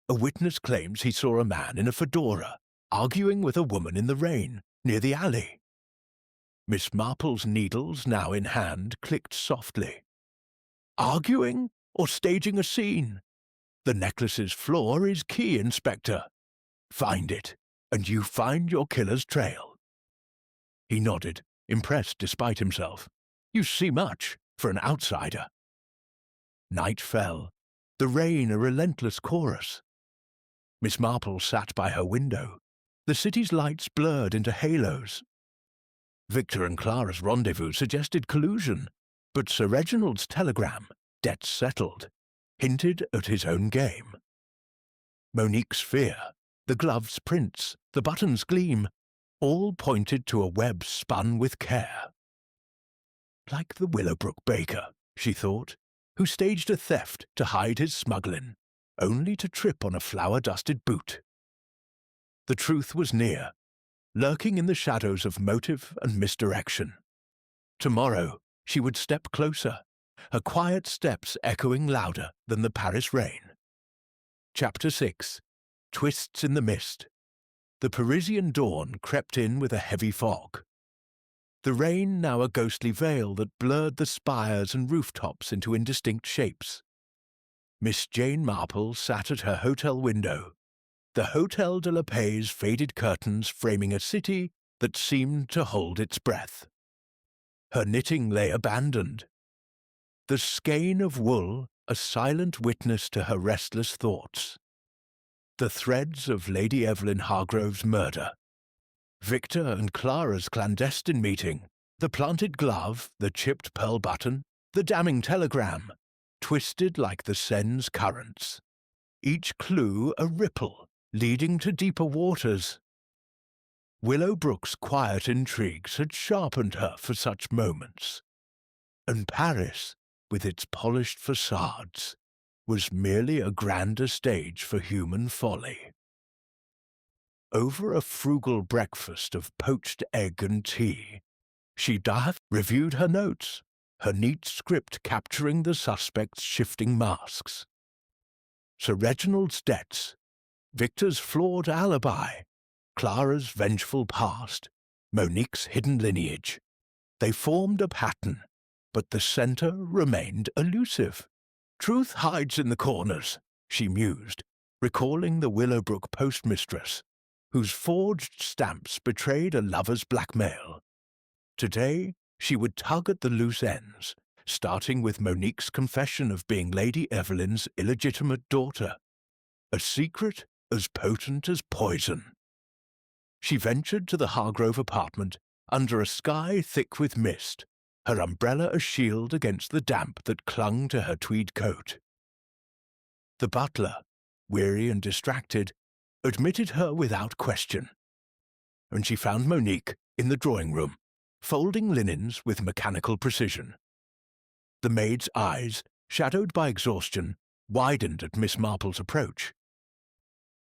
A witness claims he saw a man in a fedora, arguing with a woman in the rain, near the alley. Miss Marple's needles, now in hand, clicked softly. Arguing or staging a scene? The necklace's flaw is key, Inspector. Find it, and you find your killer's trail. He nodded, impressed despite himself. You see much, for an outsider. Night fell, the rain a relentless chorus. Miss Marple sat by her window. The city's lights blurred into halos. Victor and Clara's rendezvous suggested collusion, but Sir Reginald's telegram, debts settled, hinted at his own game. Monique's fear, the glove's prints, the button's gleam, all pointed to a web spun with care. Like the Willowbrook baker, she thought, who staged a theft to hide his smuggling, only to trip on a flour-dusted boot. The truth was near, lurking in the shadows of motive and misdirection. Tomorrow she would step closer, her quiet steps echoing louder than the Paris rain. Chapter 6. Twists in the Mist. The Parisian dawn crept in with a heavy fog. The rain now a ghostly veil that blurred the spires and rooftops into indistinct shapes. Miss Jane Marple sat at her hotel window, the Hôtel de la Paix's faded curtains framing a city that seemed to hold its breath. Her knitting lay abandoned. The skein of wool, a silent witness to her restless thoughts. The threads of Lady Evelyn Hargrove's murder. Victor and Clara's clandestine meeting, the planted glove, the chipped pearl button, the damning telegram, twisted like the Seine's currents. Each clue a ripple, leading to deeper waters. Willowbrook's quiet intrigues had sharpened her for such moments. And Paris, with its polished facades, was merely a grander stage for human folly. Over a frugal breakfast of poached egg and tea, she reviewed her notes, her neat script capturing the suspect's shifting masks. Sir Reginald's debts, Victor's flawed alibi, Clara's vengeful past, Monique's hidden lineage. They formed a pattern, but the centre remained elusive. Truth hides in the corners, she mused, recalling the Willowbrook postmistress, whose forged stamps betrayed a lover's blackmail. Today, she would tug at the loose ends, starting with Monique's confession of being Lady Evelyn's illegitimate daughter, a secret as potent as poison. She ventured to the Hargrove apartment under a sky thick with mist, her umbrella a shield against the damp that clung to her tweed coat. The butler, weary and distracted, admitted her without question, and she found Monique in the drawing-room, folding linens with mechanical precision. The maid's eyes, shadowed by exhaustion, widened at Miss Marple's approach.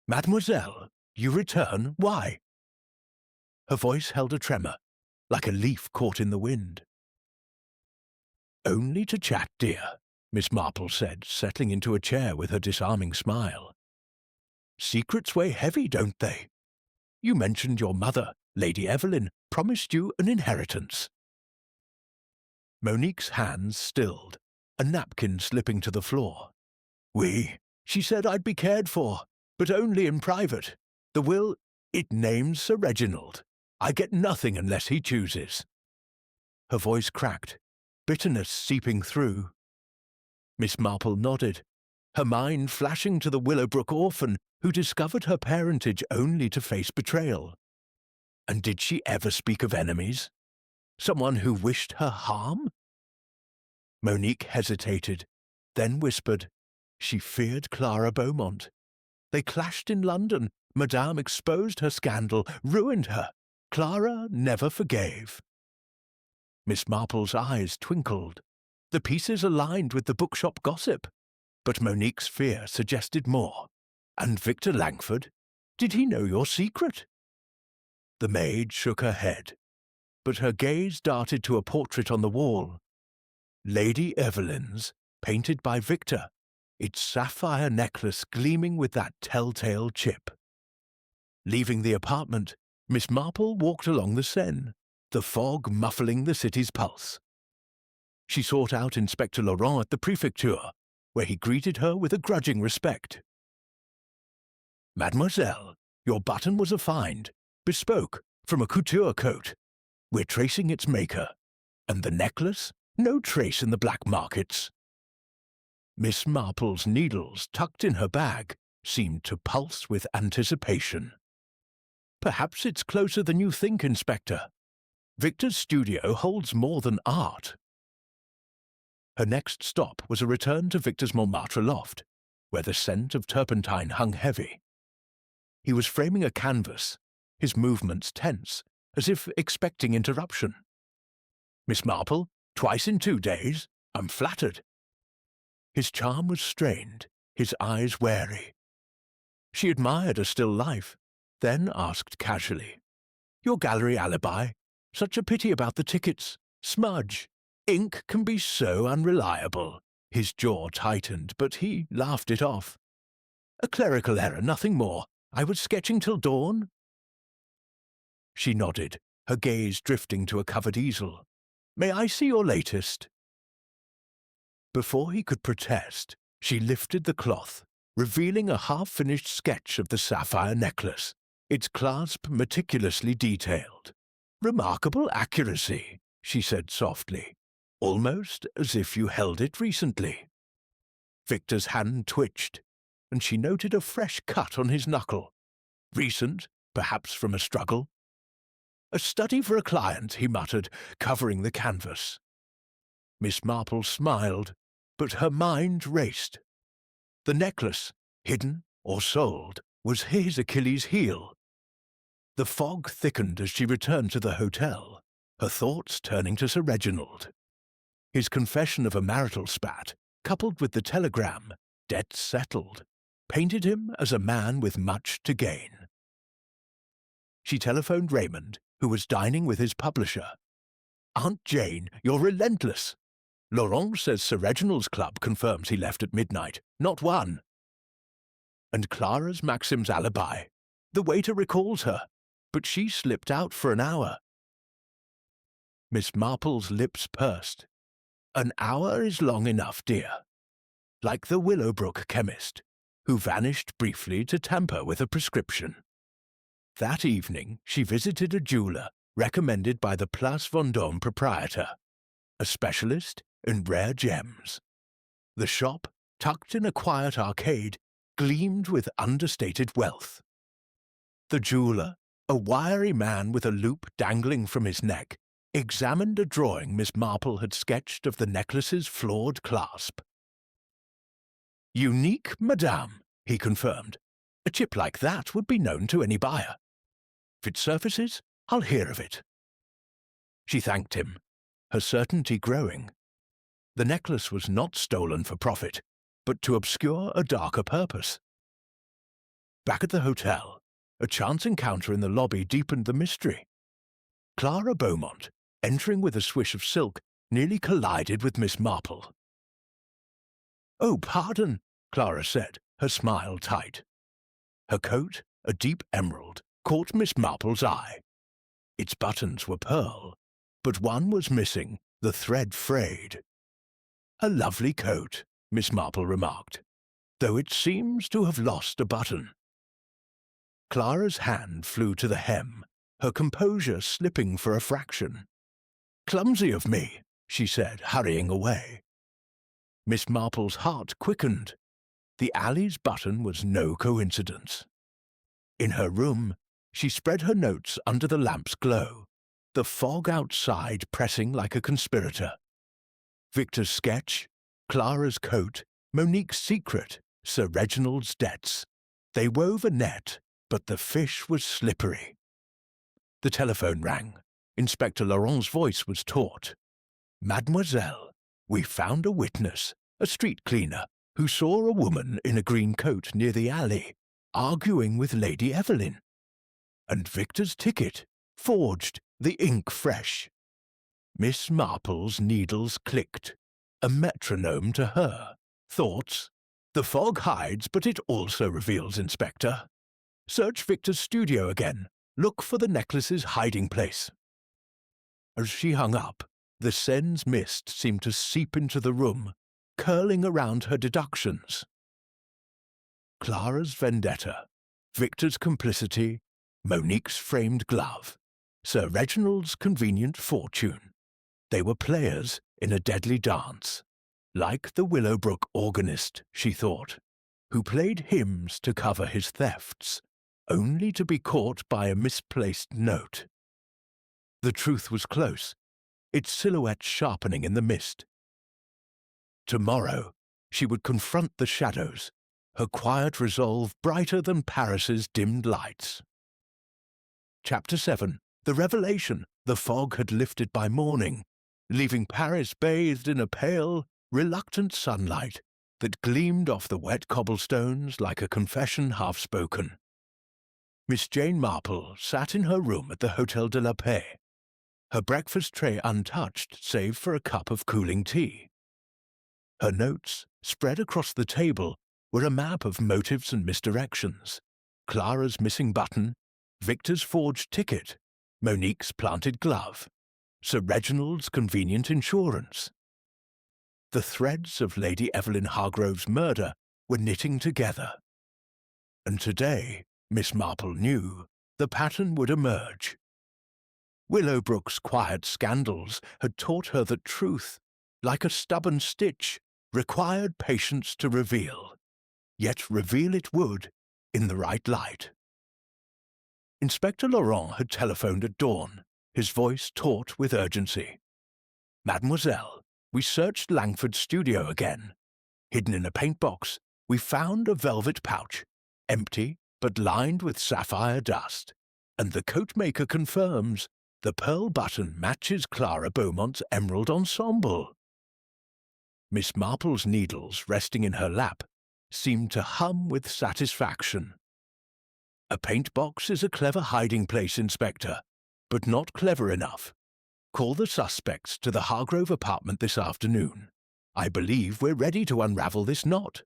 "Mademoiselle, you return? Why?" Her voice held a tremor, like a leaf caught in the wind. "Only to chat, dear," Miss Marple said, settling into a chair with her disarming smile. "Secrets weigh heavy, don't they? You mentioned your mother, Lady Evelyn, promised you an inheritance." Monique's hands stilled, a napkin slipping to the floor. "Oui, she said I'd be cared for, but only in private. The will, it names Sir Reginald. I get nothing unless he chooses." Her voice cracked, bitterness seeping through. Miss Marple nodded, her mind flashing to the Willowbrook orphan who discovered her parentage only to face betrayal. And did she ever speak of enemies? Someone who wished her harm? Monique hesitated, then whispered, she feared Clara Beaumont. They clashed in London. Madame exposed her scandal, ruined her. Clara never forgave. Miss Marple's eyes twinkled. The pieces aligned with the bookshop gossip. But Monique's fear suggested more. And Victor Langford? Did he know your secret? The maid shook her head, but her gaze darted to a portrait on the wall. Lady Evelyn's, painted by Victor, its sapphire necklace gleaming with that telltale chip. Leaving the apartment, Miss Marple walked along the Seine, the fog muffling the city's pulse. She sought out Inspector Laurent at the prefecture, where he greeted her with a grudging respect. "Mademoiselle, your button was a find, bespoke, from a couture coat. We're tracing its maker. And the necklace? No trace in the black markets." Miss Marple's needles, tucked in her bag, seemed to pulse with anticipation. "Perhaps it's closer than you think, Inspector. Victor's studio holds more than art." Her next stop was a return to Victor's Montmartre loft, where the scent of turpentine hung heavy. He was framing a canvas, his movements tense, as if expecting interruption. "Miss Marple, twice in 2 days? I'm flattered." His charm was strained, his eyes wary. She admired a still life, then asked casually, "Your gallery alibi? Such a pity about the tickets. Smudge. Ink can be so unreliable." His jaw tightened, but he laughed it off. "A clerical error, nothing more. I was sketching till dawn." She nodded, her gaze drifting to a covered easel. "May I see your latest?" Before he could protest, she lifted the cloth, revealing a half-finished sketch of the sapphire necklace, its clasp meticulously detailed. "Remarkable accuracy," she said softly, "almost as if you held it recently." Victor's hand twitched, and she noted a fresh cut on his knuckle. Recent, perhaps from a struggle. "A study for a client," he muttered, covering the canvas. Miss Marple smiled, but her mind raced. The necklace, hidden or sold, was his Achilles' heel. The fog thickened as she returned to the hotel, her thoughts turning to Sir Reginald. His confession of a marital spat, coupled with the telegram, "Debts settled," painted him as a man with much to gain. She telephoned Raymond, who was dining with his publisher. "Aunt Jane, you're relentless. Laurent says Sir Reginald's club confirms he left at midnight, not one. And Clara's Maxim's alibi. The waiter recalls her, but she slipped out for an hour." Miss Marple's lips pursed. "An hour is long enough, dear. Like the Willowbrook chemist, who vanished briefly to tamper with a prescription." That evening she visited a jeweller recommended by the Place Vendôme proprietor, a specialist in rare gems. The shop, tucked in a quiet arcade, gleamed with understated wealth. The jeweller, a wiry man with a loop dangling from his neck, examined a drawing Miss Marple had sketched of the necklace's flawed clasp. "Unique, madame," he confirmed. "A chip like that would be known to any buyer. If it surfaces, I'll hear of it." She thanked him, her certainty growing. The necklace was not stolen for profit, but to obscure a darker purpose. Back at the hotel, a chance encounter in the lobby deepened the mystery. Clara Beaumont, entering with a swish of silk, nearly collided with Miss Marple. "Oh, pardon," Clara said, her smile tight. Her coat, a deep emerald, caught Miss Marple's eye. Its buttons were pearl, but one was missing, the thread frayed. "A lovely coat," Miss Marple remarked, "though it seems to have lost a button." Clara's hand flew to the hem, her composure slipping for a fraction. "Clumsy of me," she said, hurrying away. Miss Marple's heart quickened. The alley's button was no coincidence. In her room, she spread her notes under the lamp's glow, the fog outside pressing like a conspirator. Victor's sketch, Clara's coat, Monique's secret, Sir Reginald's debts. They wove a net, but the fish was slippery. The telephone rang. Inspector Laurent's voice was taut. "Mademoiselle, we found a witness, a street cleaner, who saw a woman in a green coat near the alley, arguing with Lady Evelyn. And Victor's ticket, forged, the ink fresh." Miss Marple's needles clicked. A metronome to her. Thoughts? "The fog hides, but it also reveals, Inspector. Search Victor's studio again. Look for the necklace's hiding place." As she hung up, the Seine's mist seemed to seep into the room, curling around her deductions. Clara's vendetta, Victor's complicity, Monique's framed glove, Sir Reginald's convenient fortune. They were players in a deadly dance, like the Willowbrook organist, she thought, who played hymns to cover his thefts, only to be caught by a misplaced note. The truth was close, its silhouette sharpening in the mist. Tomorrow she would confront the shadows, her quiet resolve brighter than Paris's dimmed lights. Chapter 7. The revelation. The fog had lifted by morning, leaving Paris bathed in a pale, reluctant sunlight that gleamed off the wet cobblestones like a confession half-spoken. Miss Jane Marple sat in her room at the Hôtel de la Paix, her breakfast tray untouched save for a cup of cooling tea. Her notes, spread across the table, were a map of motives and misdirections, Clara's missing button, Victor's forged ticket, Monique's planted glove, Sir Reginald's convenient insurance. The threads of Lady Evelyn Hargrove's murder were knitting together. And today, Miss Marple knew, the pattern would emerge. Willowbrook's quiet scandals had taught her that truth, like a stubborn stitch, required patience to reveal, yet reveal it would in the right light. Inspector Laurent had telephoned at dawn, his voice taut with urgency. "Mademoiselle, we searched Langford's studio again. Hidden in a paint box, we found a velvet pouch, empty but lined with sapphire dust, and the coatmaker confirms the pearl button matches Clara Beaumont's emerald ensemble. Miss Marple's needles resting in her lap seemed to hum with satisfaction. A paint box is a clever hiding place, Inspector, but not clever enough. Call the suspects to the Hargrove apartment this afternoon. I believe we're ready to unravel this knot.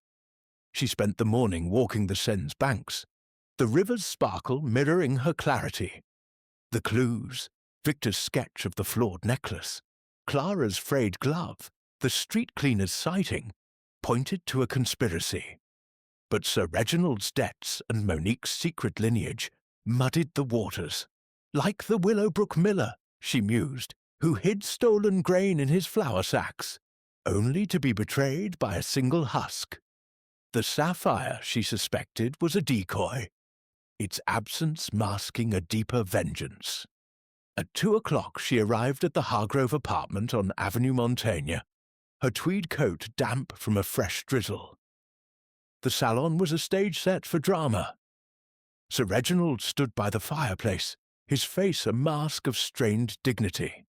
She spent the morning walking the Seine's banks, the river's sparkle mirroring her clarity. The clues, Victor's sketch of the flawed necklace, Clara's frayed glove, the street cleaner's sighting, pointed to a conspiracy. But Sir Reginald's debts and Monique's secret lineage muddied the waters. Like the Willowbrook miller, she mused, who hid stolen grain in his flour sacks, only to be betrayed by a single husk. The sapphire, she suspected, was a decoy, its absence masking a deeper vengeance. At 2 o'clock she arrived at the Hargrove apartment on Avenue Montaigne, her tweed coat damp from a fresh drizzle. The salon was a stage set for drama. Sir Reginald stood by the fireplace, his face a mask of strained dignity.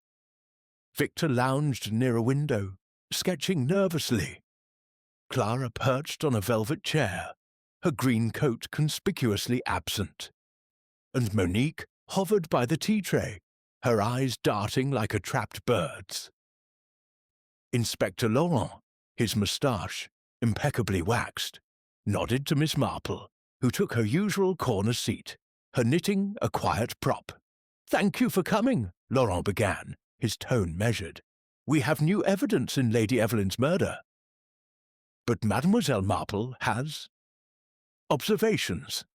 Victor lounged near a window, sketching nervously. Clara perched on a velvet chair, her green coat conspicuously absent. And Monique hovered by the tea tray, her eyes darting like a trapped bird's. Inspector Laurent, his moustache impeccably waxed, nodded to Miss Marple, who took her usual corner seat, her knitting a quiet prop. "Thank you for coming," Laurent began, his tone measured. "We have new evidence in Lady Evelyn's murder." "But Mademoiselle Marple has observations."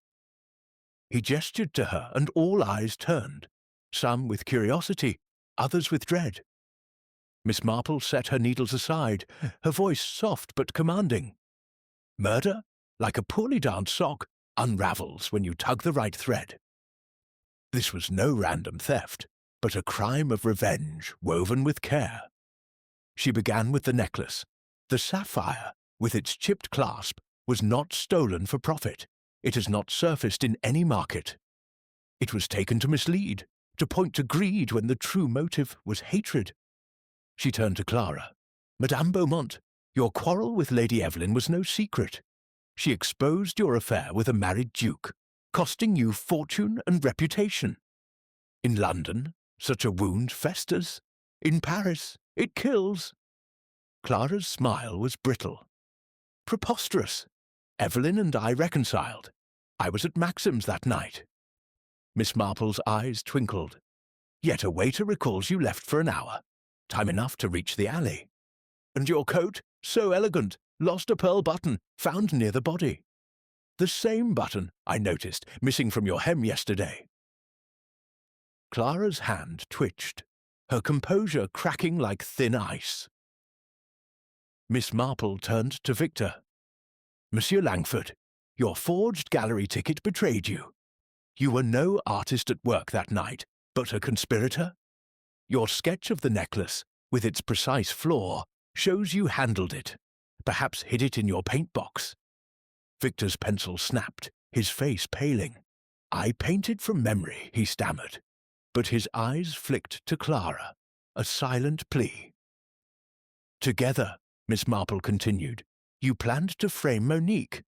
He gestured to her, and all eyes turned, some with curiosity, others with dread. Miss Marple set her needles aside, her voice soft but commanding. "Murder, like a poorly darned sock, unravels when you tug the right thread." This was no random theft, but a crime of revenge woven with care. She began with the necklace. The sapphire, with its chipped clasp, was not stolen for profit. It has not surfaced in any market. It was taken to mislead, to point to greed when the true motive was hatred. She turned to Clara. "Madame Beaumont, your quarrel with Lady Evelyn was no secret. She exposed your affair with a married duke, costing you fortune and reputation. In London, such a wound festers. In Paris, it kills." Clara's smile was brittle. "Preposterous. Evelyn and I reconciled. I was at Maxim's that night." Miss Marple's eyes twinkled. "Yet a waiter recalls you left for an hour. Time enough to reach the alley. And your coat, so elegant, lost a pearl button, found near the body. The same button, I noticed, missing from your hem yesterday." Clara's hand twitched, her composure cracking like thin ice. Miss Marple turned to Victor. "Monsieur Langford, your forged gallery ticket betrayed you. You were no artist at work that night, but a conspirator. Your sketch of the necklace, with its precise flaw, shows you handled it, perhaps hid it in your paint box." Victor's pencil snapped, his face paling. "I painted from memory," he stammered, but his eyes flicked to Clara, a silent plea. "Together," Miss Marple continued, "you planned to frame Monique.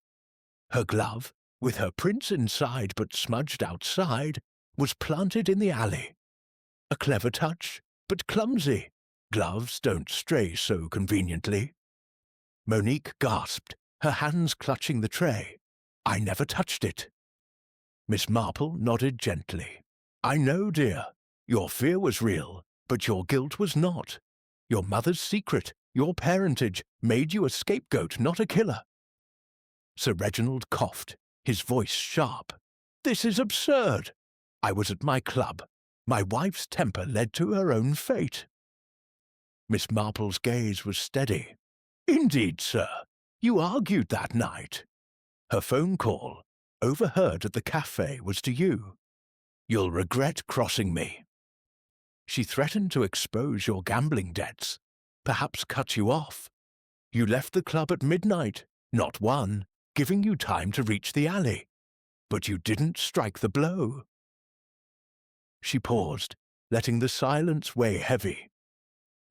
Her glove, with her prints inside but smudged outside, was planted in the alley. A clever touch, but clumsy. Gloves don't stray so conveniently." Monique gasped, her hands clutching the tray. "I never touched it." Miss Marple nodded gently. "I know, dear. Your fear was real, but your guilt was not. Your mother's secret, your parentage, made you a scapegoat, not a killer." Sir Reginald coughed, his voice sharp. "This is absurd. I was at my club. My wife's temper led to her own fate." Miss Marple's gaze was steady. "Indeed, sir, you argued that night. Her phone call, overheard at the cafe, was to you. You'll regret crossing me. She threatened to expose your gambling debts, perhaps cut you off. You left the club at midnight, not one, giving you time to reach the alley. But you didn't strike the blow." She paused, letting the silence weigh heavy.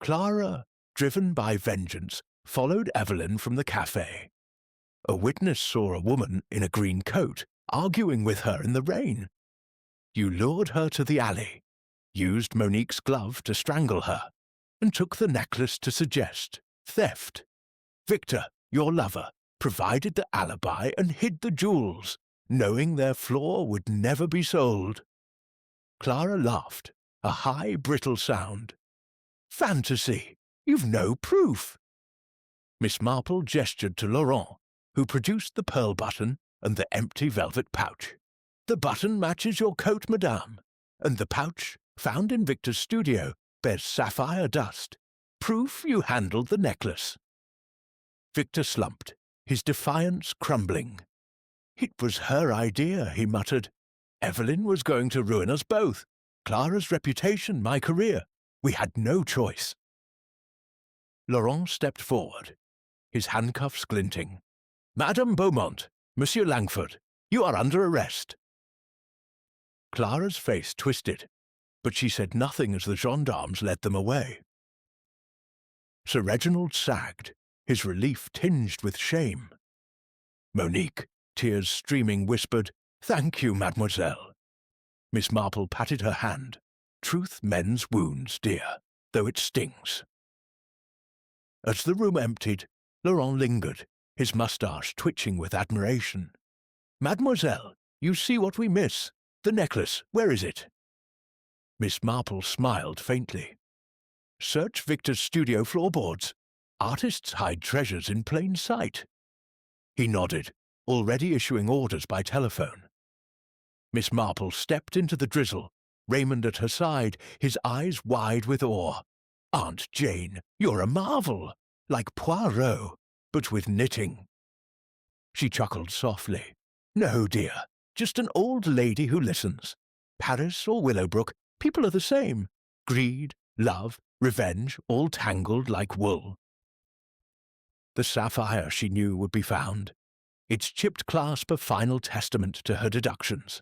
Clara, driven by vengeance, followed Evelyn from the cafe. A witness saw a woman in a green coat arguing with her in the rain. You lured her to the alley, used Monique's glove to strangle her, and took the necklace to suggest theft. Victor, your lover, provided the alibi and hid the jewels, knowing their flaw would never be sold. Clara laughed, a high, brittle sound. Fantasy! You've no proof! Miss Marple gestured to Laurent, who produced the pearl button and the empty velvet pouch. The button matches your coat, madame, and the pouch, found in Victor's studio, bears sapphire dust, proof you handled the necklace. Victor slumped, his defiance crumbling. It was her idea, he muttered. Evelyn was going to ruin us both. Clara's reputation, my career. We had no choice. Laurent stepped forward, his handcuffs glinting. Madame Beaumont, Monsieur Langford, you are under arrest. Clara's face twisted, but she said nothing as the gendarmes led them away. Sir Reginald sagged, his relief tinged with shame. Monique, tears streaming, whispered, Thank you, mademoiselle. Miss Marple patted her hand. Truth mends wounds, dear, though it stings. As the room emptied, Laurent lingered, his moustache twitching with admiration. Mademoiselle, you see what we miss. The necklace, where is it? Miss Marple smiled faintly. Search Victor's studio floorboards. Artists hide treasures in plain sight. He nodded, already issuing orders by telephone. Miss Marple stepped into the drizzle, Raymond at her side, his eyes wide with awe. Aunt Jane, you're a marvel, like Poirot, but with knitting. She chuckled softly. No, dear, just an old lady who listens. Paris or Willowbrook, people are the same. Greed, love, revenge, all tangled like wool. The sapphire, she knew, would be found, its chipped clasp a final testament to her deductions.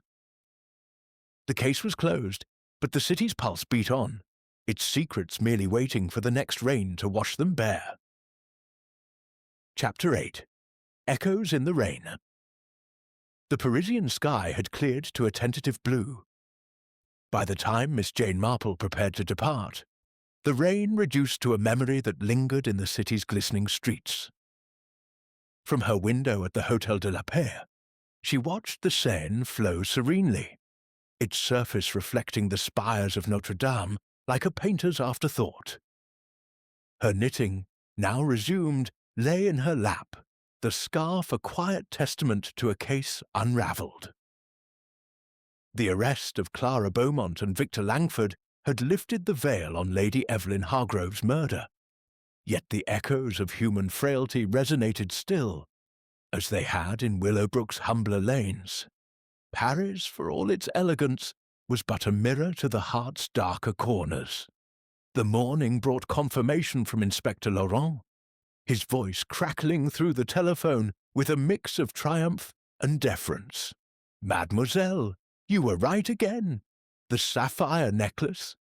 The case was closed, but the city's pulse beat on, its secrets merely waiting for the next rain to wash them bare. Chapter 8. Echoes in the Rain. The Parisian sky had cleared to a tentative blue. By the time Miss Jane Marple prepared to depart, the rain reduced to a memory that lingered in the city's glistening streets. From her window at the Hôtel de la Paix, she watched the Seine flow serenely, its surface reflecting the spires of Notre Dame like a painter's afterthought. Her knitting, now resumed, lay in her lap, the scarf a quiet testament to a case unravelled. The arrest of Clara Beaumont and Victor Langford had lifted the veil on Lady Evelyn Hargrove's murder, yet the echoes of human frailty resonated still, as they had in Willowbrook's humbler lanes. Paris, for all its elegance, was but a mirror to the heart's darker corners. The morning brought confirmation from Inspector Laurent, his voice crackling through the telephone with a mix of triumph and deference. Mademoiselle, you were right again. The sapphire necklace,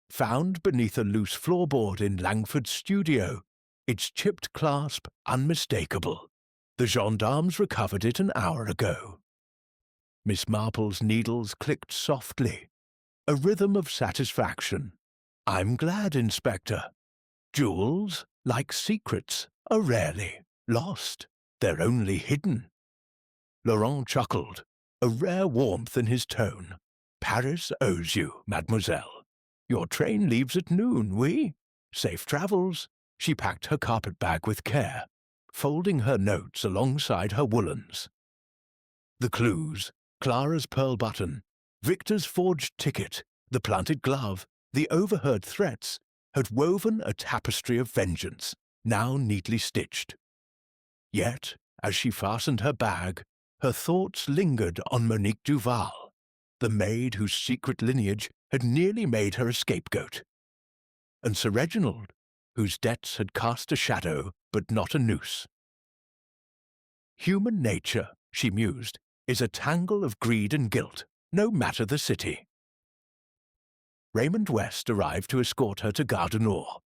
found beneath a loose floorboard in Langford's studio, its chipped clasp unmistakable. The gendarmes recovered it an hour ago. Miss Marple's needles clicked softly, a rhythm of satisfaction. I'm glad, Inspector. Jewels, like secrets, are rarely lost. They're only hidden. Laurent chuckled, a rare warmth in his tone. Paris owes you, mademoiselle. Your train leaves at noon, oui? Safe travels. She packed her carpet-bag with care, folding her notes alongside her woolens. The clues, Clara's pearl button, Victor's forged ticket, the planted glove, the overheard threats, had woven a tapestry of vengeance, now neatly stitched. Yet, as she fastened her bag, her thoughts lingered on Monique Duval, the maid whose secret lineage had nearly made her a scapegoat, and Sir Reginald, whose debts had cast a shadow but not a noose. Human nature, she mused, is a tangle of greed and guilt, no matter the city. Raymond West arrived to escort her to Gare du Nord.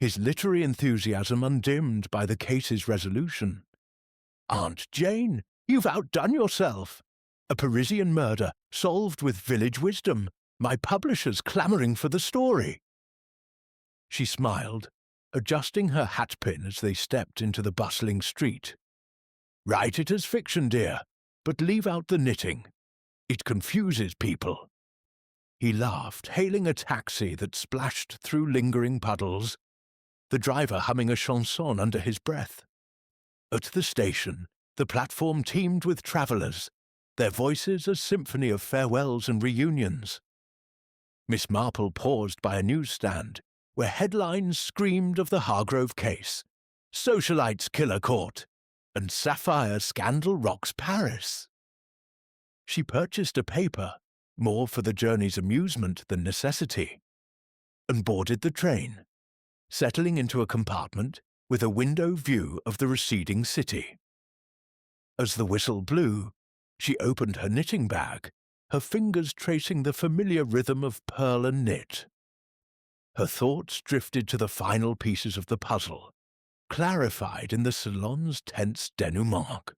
his literary enthusiasm undimmed by the case's resolution. "Aunt Jane, you've outdone yourself. A Parisian murder solved with village wisdom. My publishers clamouring for the story." She smiled, adjusting her hatpin as they stepped into the bustling street. "Write it as fiction, dear, but leave out the knitting. It confuses people." He laughed, hailing a taxi that splashed through lingering puddles, the driver humming a chanson under his breath. At the station, the platform teemed with travellers, their voices a symphony of farewells and reunions. Miss Marple paused by a newsstand, where headlines screamed of the Hargrove case, "Socialites Killer Caught," and "Sapphire Scandal Rocks Paris." She purchased a paper, more for the journey's amusement than necessity, and boarded the train, settling into a compartment with a window view of the receding city. As the whistle blew, she opened her knitting bag, her fingers tracing the familiar rhythm of purl and knit. Her thoughts drifted to the final pieces of the puzzle, clarified in the salon's tense denouement.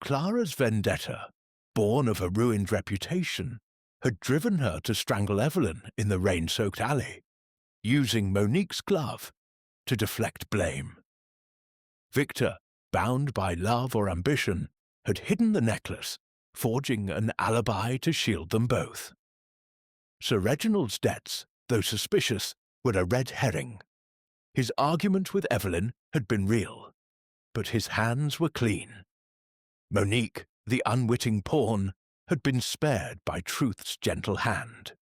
Clara's vendetta, born of a ruined reputation, had driven her to strangle Evelyn in the rain-soaked alley, using Monique's glove to deflect blame. Victor, bound by love or ambition, had hidden the necklace, forging an alibi to shield them both. Sir Reginald's debts, though suspicious, were a red herring. His argument with Evelyn had been real, but his hands were clean. Monique, the unwitting pawn, had been spared by truth's gentle hand.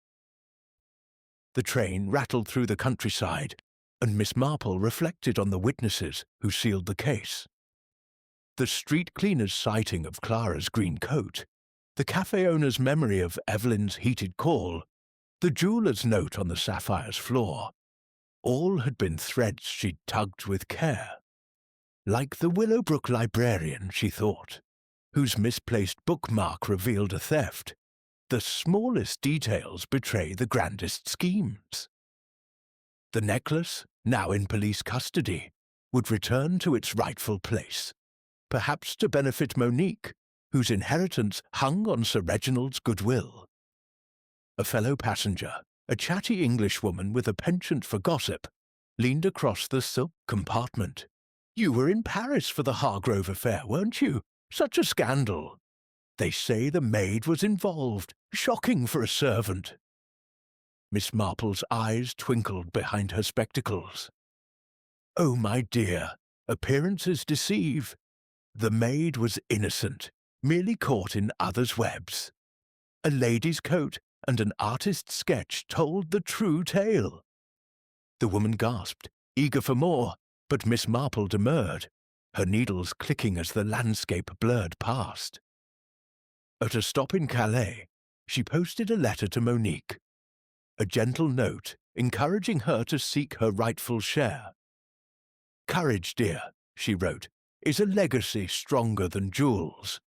The train rattled through the countryside, and Miss Marple reflected on the witnesses who sealed the case. The street cleaner's sighting of Clara's green coat, the cafe owner's memory of Evelyn's heated call, the jeweller's note on the sapphire's floor, all had been threads she'd tugged with care. Like the Willowbrook librarian, she thought, whose misplaced bookmark revealed a theft, the smallest details betray the grandest schemes. The necklace, now in police custody, would return to its rightful place, perhaps to benefit Monique, whose inheritance hung on Sir Reginald's goodwill. A fellow passenger, a chatty Englishwoman with a penchant for gossip, leaned across the silk compartment. "You were in Paris for the Hargrove affair, weren't you? Such a scandal. They say the maid was involved. Shocking for a servant." Miss Marple's eyes twinkled behind her spectacles. "Oh, my dear, appearances deceive. The maid was innocent, merely caught in others' webs. A lady's coat and an artist's sketch told the true tale." The woman gasped, eager for more, but Miss Marple demurred, her needles clicking as the landscape blurred past. At a stop in Calais, she posted a letter to Monique, a gentle note encouraging her to seek her rightful share. "Courage, dear," she wrote, "is a legacy stronger than jewels."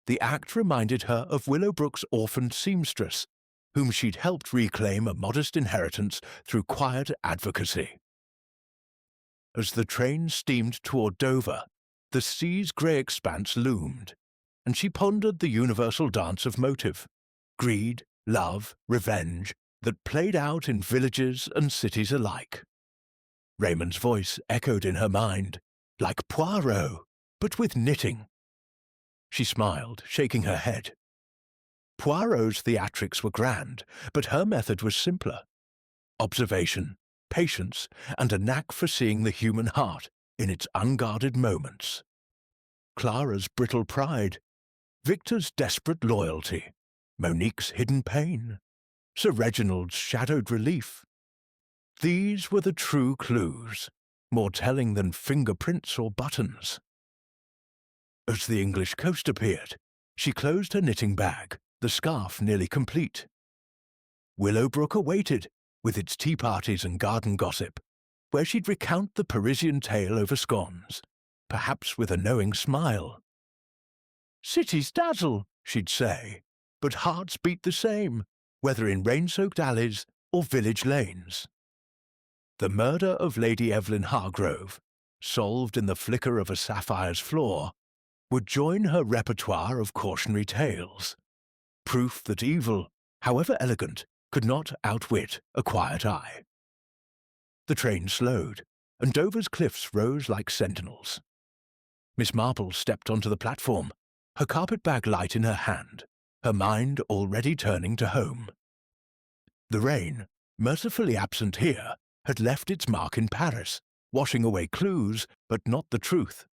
The act reminded her of Willowbrook's orphaned seamstress, whom she'd helped reclaim a modest inheritance through quiet advocacy. As the train steamed toward Dover, the sea's grey expanse loomed, and she pondered the universal dance of motive, greed, love, revenge, that played out in villages and cities alike. Raymond's voice echoed in her mind, like Poirot, but with knitting. She smiled, shaking her head. Poirot's theatrics were grand, but her method was simpler. Observation, patience, and a knack for seeing the human heart in its unguarded moments. Clara's brittle pride, Victor's desperate loyalty, Monique's hidden pain, Sir Reginald's shadowed relief. These were the true clues, more telling than fingerprints or buttons. As the English coast appeared, she closed her knitting bag, the scarf nearly complete. Willowbrook awaited, with its tea parties and garden gossip, where she'd recount the Parisian tale over scones, perhaps with a knowing smile. "Cities dazzle," she'd say, "but hearts beat the same, whether in rain-soaked alleys or village lanes." The murder of Lady Evelyn Hargrove, solved in the flicker of a sapphire's flaw, would join her repertoire of cautionary tales, proof that evil, however elegant, could not outwit a quiet eye. The train slowed, and Dover's cliffs rose like sentinels. Miss Marple stepped onto the platform, her carpet-bag light in her hand, her mind already turning to home. The rain, mercifully absent here, had left its mark in Paris, washing away clues, but not the truth.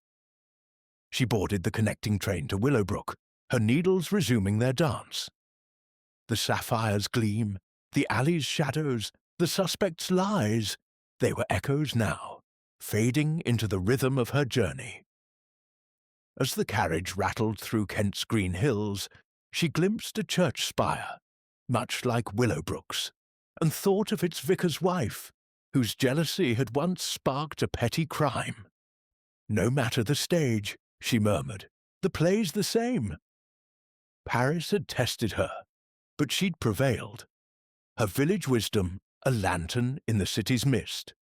She boarded the connecting train to Willowbrook, her needles resuming their dance. The sapphires gleam, the alley's shadows, the suspect's lies, they were echoes now, fading into the rhythm of her journey. As the carriage rattled through Kent's green hills, she glimpsed a church spire, much like Willowbrook's, and thought of its vicar's wife, whose jealousy had once sparked a petty crime. "No matter the stage," she murmured, "the play's the same." Paris had tested her, but she'd prevailed. Her village wisdom, a lantern in the city's mist.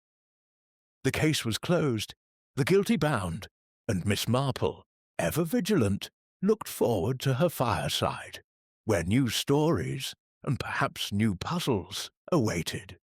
The case was closed, the guilty bound, and Miss Marple, ever vigilant, looked forward to her fireside, where new stories, and perhaps new puzzles, awaited.